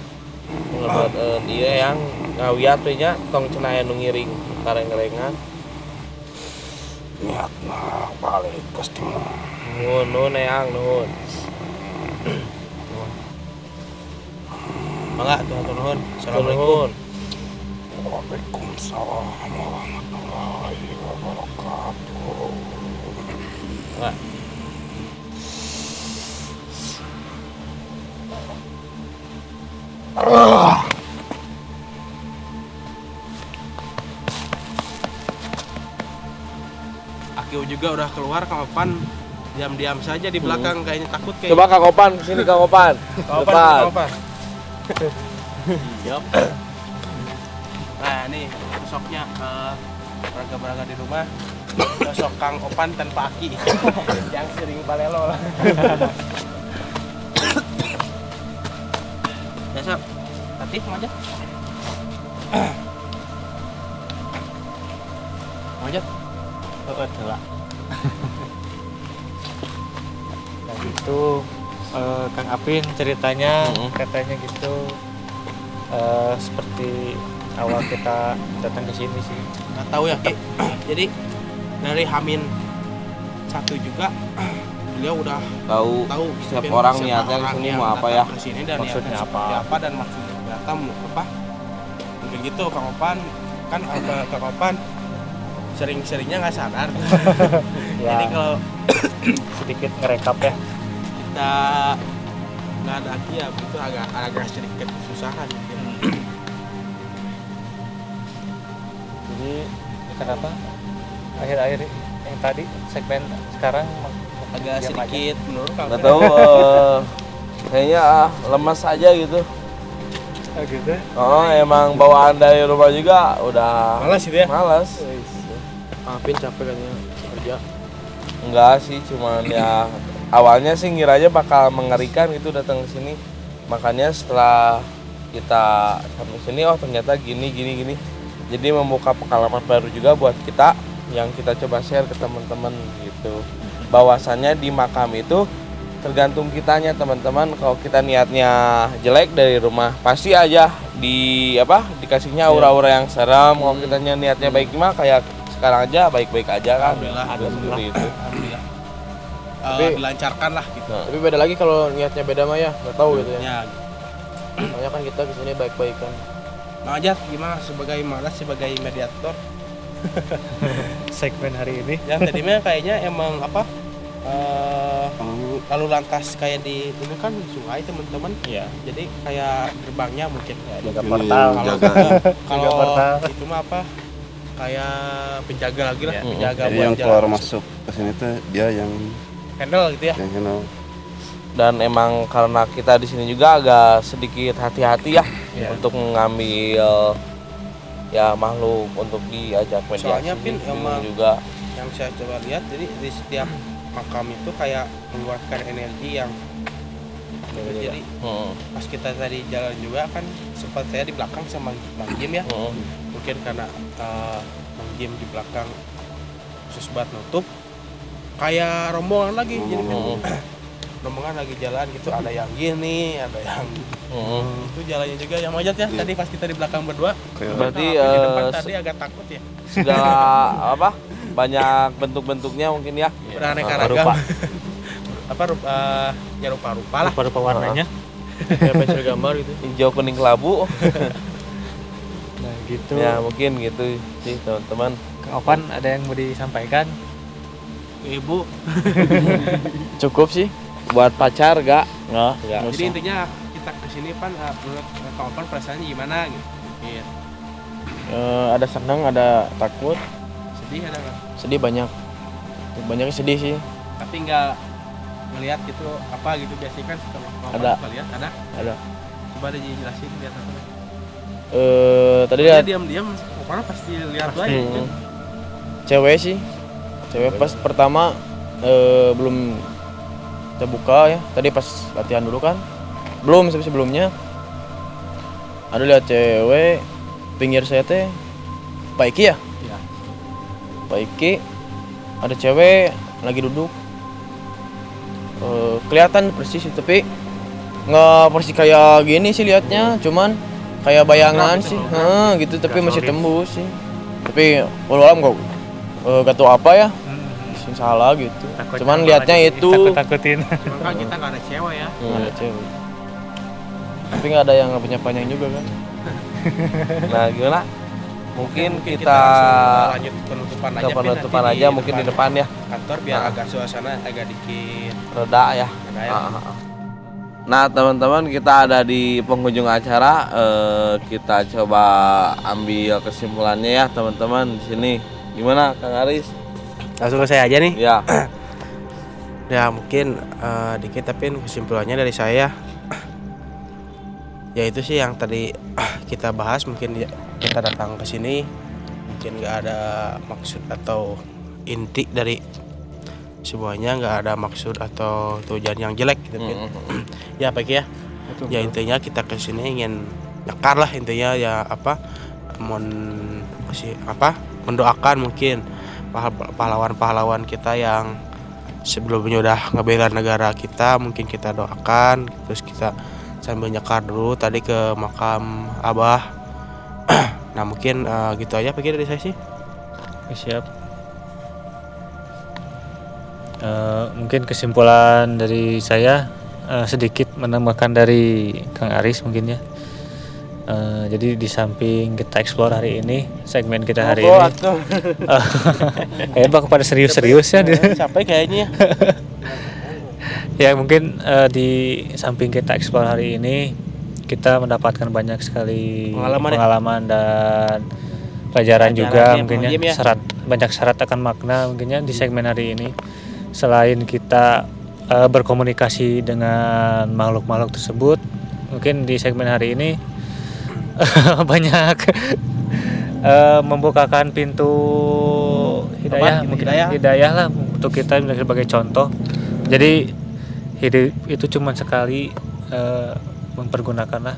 Ngebuat dia yang ngawiat we nya tong cenah anu ngiring kareng-karengan. Niatna balik geus dimana. Nuhun eyang nuhun. Mangga tuh hatur nuhun. Assalamualaikum. Nuhun. Waalaikumsalam warahmatullahi wabarakatuh. Mangga. Akiu juga udah keluar kapan diam-diam saja di belakang kayaknya takut kayak Coba Kang Opan kesini Kang Opan. Kapan? Siap. Nah nih sosoknya beraga-beraga di rumah sosok Kang Opan tanpa aki yang sering balelo lah. Ya sob, tatih manja. Manja. Heeh, heula. Itu Kang Apin ceritanya katanya gitu seperti awal kita datang ke sini sih. Nggak tahu ya Ki. Jadi dari Hamin 1 juga beliau udah tahu setiap orang niatnya ke sini mau apa ya, maksudnya apa dan maksudnya ternyata apa mungkin gitu. Kang Opan kan Kang Opan sering-seringnya nggak sadar. Ya, jadi kalau sedikit ngerekap ya. kita nggak ada Ki ya itu agak sedikit kesusahan. Jadi kenapa akhir-akhir yang tadi segmen sekarang Agak diam sedikit menurut Kang nggak tahu kayaknya lemas aja gitu. aja? Oh gitu. Oh emang bawaan dari rumah juga udah malas gitu ya. malas. Apin capek katanya kerja. Enggak sih, cuman ya awalnya sih ngiranya bakal mengerikan gitu datang ke sini. Makanya setelah kita sampai sini oh ternyata gini. Jadi membuka pengalaman baru juga buat kita yang kita coba share ke teman-teman gitu. Bahwasannya di makam itu tergantung kitanya teman-teman. Kalau kita niatnya jelek dari rumah pasti aja dikasihnya aura-aura yang seram. Kalau kita niatnya baik mah kayak sekarang aja baik-baik aja kan. Alhamdulillah. Itu. Dilancarkan lah gitu. Tapi beda lagi kalau niatnya beda mah ya, nggak tahu gitu ya. Ya, Soalnya kan kita kesini baik-baikan. Mang Ajat gimana sebagai mediator? Segmen hari ini. Yang tadinya kayaknya emang lalu lantas kayak di ini kan sungai teman-teman. Iya. Jadi kayak gerbangnya mungkin. Jaga portal. Kalau portal. itu mah kayak penjaga lagi lah, Ya. penjaga Jadi buat yang jalan keluar masuk ke sini tuh dia yang handle gitu ya. kenal. Dan emang karena kita di sini juga agak sedikit hati-hati ya untuk mengambil ya makhluk untuk diajak mediasi. Soalnya Pin emang juga yang saya coba lihat jadi di setiap makam itu kayak mengeluarkan energi yang jadi pas kita tadi jalan juga kan sempat saya di belakang sama Bang Jim ya. Mungkin karena Bang Jim di belakang khusus buat nutup kayak rombongan lagi jadi rombongan lagi jalan gitu, ada yang gini, ada yang itu jalannya juga yang Majat ya. Tadi pas kita di belakang berdua berarti di depan tadi agak takut ya. segala banyak bentuk-bentuknya mungkin ya. Beraneka ragam. Rupa-rupa lah. Rupa-rupa warnanya. Kayak pensil gambar gitu. Hijau kuning kelabu. Nah gitu. Ya mungkin gitu sih teman-teman. Kang Opan ada yang mau disampaikan? Ibu. Cukup sih. Buat pacar gak? Nggak. Jadi intinya kita kesini menurut Kang Opan perasaannya gimana gitu. Iya. Ada senang, ada takut. Sedih ada nggak? Sedih banyak. Banyaknya sedih sih. Tapi nggak ngelihat gitu apa gitu biasanya kan setelah Ada. lihat ada. Ada. Coba ada dijelasin lihat apa. Tadi Dia lihat diam-diam Opan pasti lihat aja gitu. cewek sih. Cewek pas pertama belum kita buka ya. Tadi pas latihan dulu kan. Belum sebelumnya. Ada lihat cewek pinggir saya teh Pak Iki ya? Iya. Pak Iki ada cewek lagi duduk. Kelihatan persis tapi nggak persis kayak gini sih liatnya, cuman kayak bayangan sih, gitu tapi masih tembus sih. Tapi walau nggak tahu apa ya, sing salah gitu. Cuman liatnya itu. Takutin. Kan kita nggak ada cewek ya. Nggak ada cewek. Tapi nggak ada yang punya panjang juga kan. Nah gimana? Mungkin kita langsung lanjut penutupan ke aja. Pin, penutupan nanti aja mungkin di depan ya. Kantor biar agak suasana agak dikit Reda ya. reda ya. Nah teman-teman kita ada di penghujung acara, kita coba ambil kesimpulannya ya teman-teman di sini. Gimana Kang Aris? Langsung ke saya aja nih. Ya. Ya mungkin dikit tapi kesimpulannya dari saya ya itu sih yang tadi kita bahas. Mungkin kita datang ke sini mungkin nggak ada maksud atau inti dari semuanya, nggak ada maksud atau tujuan yang jelek gitu kan. Ya baik ya. Ya intinya kita ke sini ingin nyekar lah intinya ya mendoakan mungkin pahlawan-pahlawan kita yang sebelumnya udah ngebela negara kita, mungkin kita doakan, terus kita sambil nyekar dulu tadi ke makam Abah. Nah mungkin gitu aja pikir dari saya sih. Oke, siap. Mungkin kesimpulan dari saya sedikit menambahkan dari Kang Aris mungkin ya. Jadi di samping kita explore hari ini, segmen kita hari ini bak pada serius-serius ya. Capek kayaknya. Ya mungkin di samping kita explore hari ini, kita mendapatkan banyak sekali pengalaman dan pelajaran juga mungkin ya, banyak syarat akan makna mungkin ya di segmen hari ini. Selain kita berkomunikasi dengan makhluk-makhluk tersebut, mungkin di segmen hari ini banyak membukakan pintu hidayah, mungkin hidayah lah untuk kita sebagai contoh. Jadi hidup itu cuma sekali, mempergunakanlah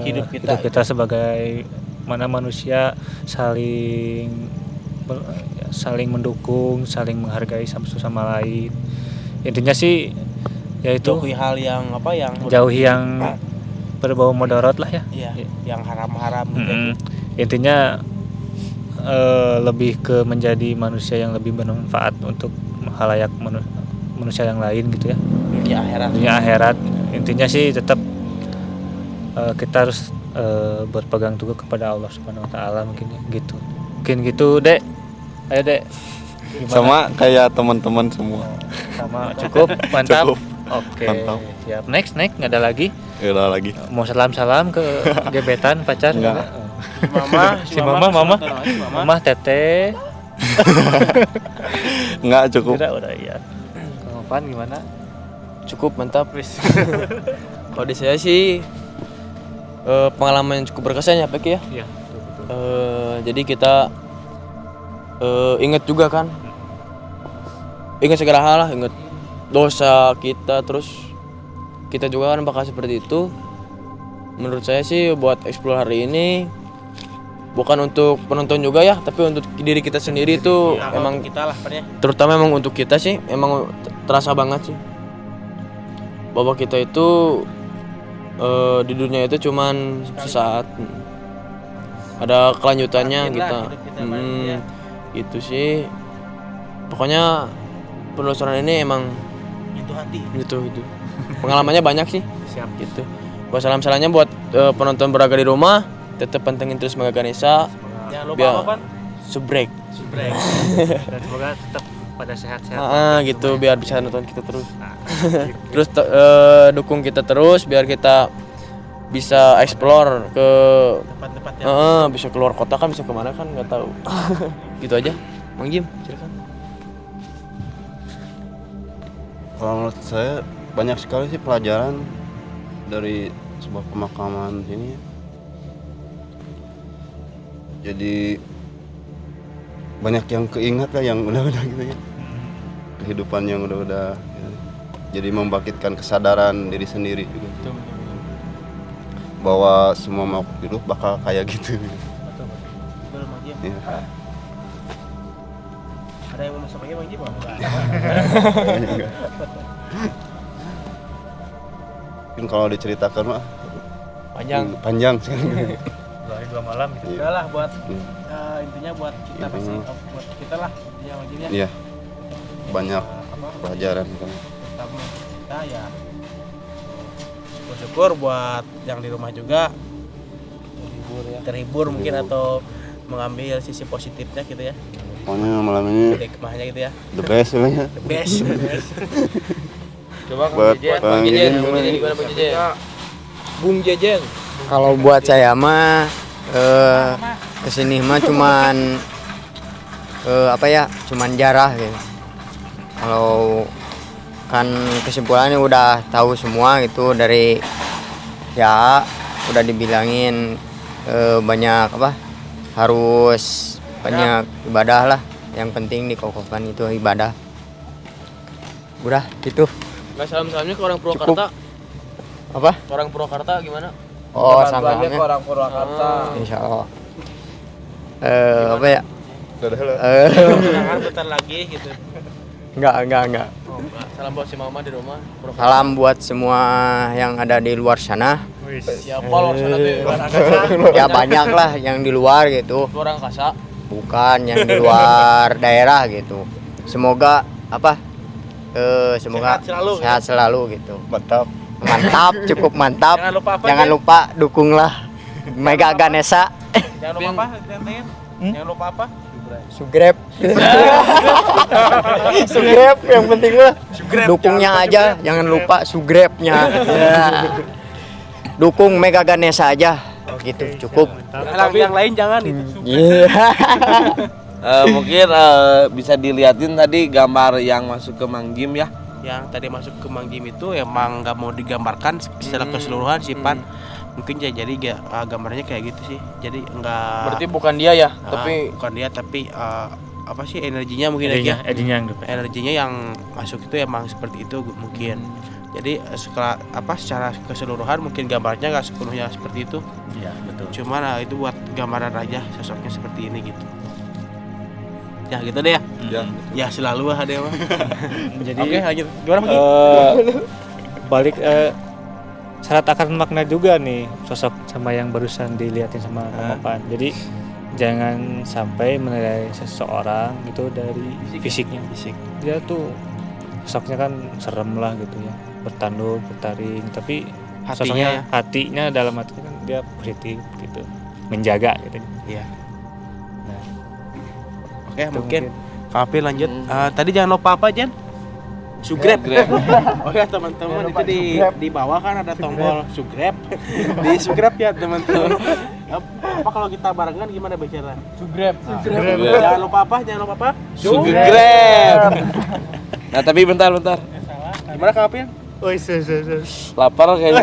hidup kita sebagai mana manusia saling mendukung, saling menghargai satu sama lain. Intinya sih yaitu Jauhi hal yang jauhi yang berbau mudarat lah ya. Iya, yang haram-haram Intinya lebih ke menjadi manusia yang lebih bermanfaat untuk khalayak manusia yang lain gitu ya. Dunia akhirat. Intinya sih tetap kita harus berpegang teguh kepada Allah Subhanahu wa taala mungkin ya, gitu. Mungkin gitu, Dek. Ayo, Dek. Gimana? Sama kayak teman-teman semua. Sama cukup, mantap. Cukup. Oke. Mantap. Siap. Next nggak ada lagi. Nggak ada lagi. Mau salam-salam ke gebetan pacar Enggak. si mama teteh. Enggak cukup. Udah iya. Kang Opan gimana? Cukup mantap. Kalau di saya sih pengalaman yang cukup berkesan ya Pak ya. Iya. Jadi kita ingat juga kan, ingat segala hal lah, ingat dosa kita, terus kita juga kan bakal seperti itu. Menurut saya sih buat explore hari ini bukan untuk penonton juga ya, tapi untuk diri kita sendiri itu emang kita lah terutama emang untuk kita sih emang terasa banget sih bahwa kita itu di dunia itu cuman sesaat, ada kelanjutannya kita. Gitu sih pokoknya penelusuran ini emang itu hati gitu pengalamannya banyak sih. Siap. Gitu. Buat salam-salamnya buat penonton berada di rumah, tetap pantengin terus Mega Ganesha. Jangan lupa Biar- apa Pan? Subrek. Dan semoga tetap pada sehat-sehat. Gitu biar bisa nonton kita terus. Terus dukung kita terus biar kita bisa explore ke Tempat-tempat yang bisa keluar kota kan, bisa kemana kan nggak tahu. Gitu aja. Mang Jim, silakan. Kalau menurut saya banyak sekali sih pelajaran dari sebuah pemakaman ini. Jadi banyak yang keingat lah yang udah-udah gitu ya. Kehidupan yang udah-udah ya. Jadi membangkitkan kesadaran diri sendiri juga. Bahwa semua makhluk hidup bakal kayak gitu. Betul Mang Jim. Ya. Ada yang mau masuk lagi Mang Jim? Mungkin kalau diceritakan mah Panjang. sekali. 2 malam gitu. Udah lah buat intinya buat kita pasti buat kita lah intinya Mang Jim ya. Iya. Banyak pelajaran kan. Pertama kita ya syukur buat yang di rumah juga terhibur mungkin atau mengambil sisi positifnya gitu ya, Pokoknya malam ini hikmahnya gitu ya, the best lah ya. the best. Coba Buat Bang Jejen gimana Bang Jejen? Bung Jejen. Kalau buat saya mah kesini mah cuman cuman jarah gitu. Kalau kan kesimpulannya udah tahu semua gitu, dari ya udah dibilangin banyak harus banyak ibadah lah, yang penting dikokohkan itu ibadah. Udah gitu. Nggak salam-salamnya ke orang Purwakarta. Apa? Orang Purwakarta gimana? Oh, sama ke orang Purwakarta. Insya Allah. Apa ya? Jangan bentar lagi gitu. Enggak. Salam buat si mama di rumah. Salam buat semua yang ada di luar sana. Siapa luar sana tuh? Ya banyak lah yang di luar gitu. Luar angkasa. Bukan yang di luar daerah gitu. Semoga semoga sehat selalu gitu. Mantap, cukup mantap. Jangan lupa dukunglah Mega Ganesha. Jangan lupa apa? Jangan lupa apa? Sugrep. Sugrep yang penting mah. Dukungnya aja, jangan lupa sugrepnya. Ya. Dukung Mega Ganesha aja. Gitu, cukup. Yang lain jangan itu. Iya. Mungkin bisa dilihatin tadi gambar yang masuk ke Mang Jim ya. Yang tadi masuk ke Mang Jim itu emang nggak mau digambarkan secara keseluruhan sih Pan. Mungkin jadi gambarnya kayak gitu sih. Jadi enggak. Berarti bukan dia ya, tapi bukan dia tapi apa sih energinya mungkin energinya yang masuk itu emang seperti itu mungkin. Jadi secara keseluruhan mungkin gambarnya nggak sepenuhnya seperti itu. Iya, betul. Cuman itu buat gambaran aja sosoknya seperti ini gitu. Ya gitu deh ya. Ya selalu ada mah. Jadi Oke, lanjut. Gimana Magi? balik syarat akan makna juga nih sosok sama yang barusan dilihatin sama Mama Pan. Jadi jangan sampai menilai seseorang itu dari fisiknya. Dia tuh sosoknya kan serem lah gitu ya, bertanduk, bertaring, tapi sosoknya hatinya dalam hatinya kan dia positif gitu, menjaga gitu. Iya. Nah, Oke, itu mungkin Kapi lanjut. Tadi jangan lupa apa, Jan? Sugrep. Oh ya teman-teman, itu di bawah kan ada tombol sugrep. Di sugrep ya teman-teman. Apa kalau kita barengan gimana bicara? Sugrep. Jangan lupa apa? Sugrep. Nah tapi bentar. Gimana Kapil? Lapar kayaknya.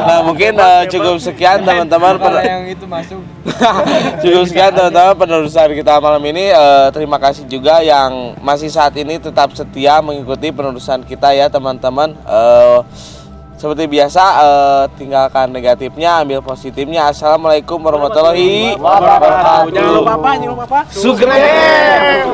Nah mungkin cukup sekian teman-teman. yang itu masuk. Cukup sekian teman-teman penerusan kita malam ini. Terima kasih juga yang masih saat ini tetap setia mengikuti penerusan kita ya teman-teman. Seperti biasa tinggalkan negatifnya, ambil positifnya. Assalamualaikum warahmatullahi wabarakatuh. Jangan lupa apa? Sugrep.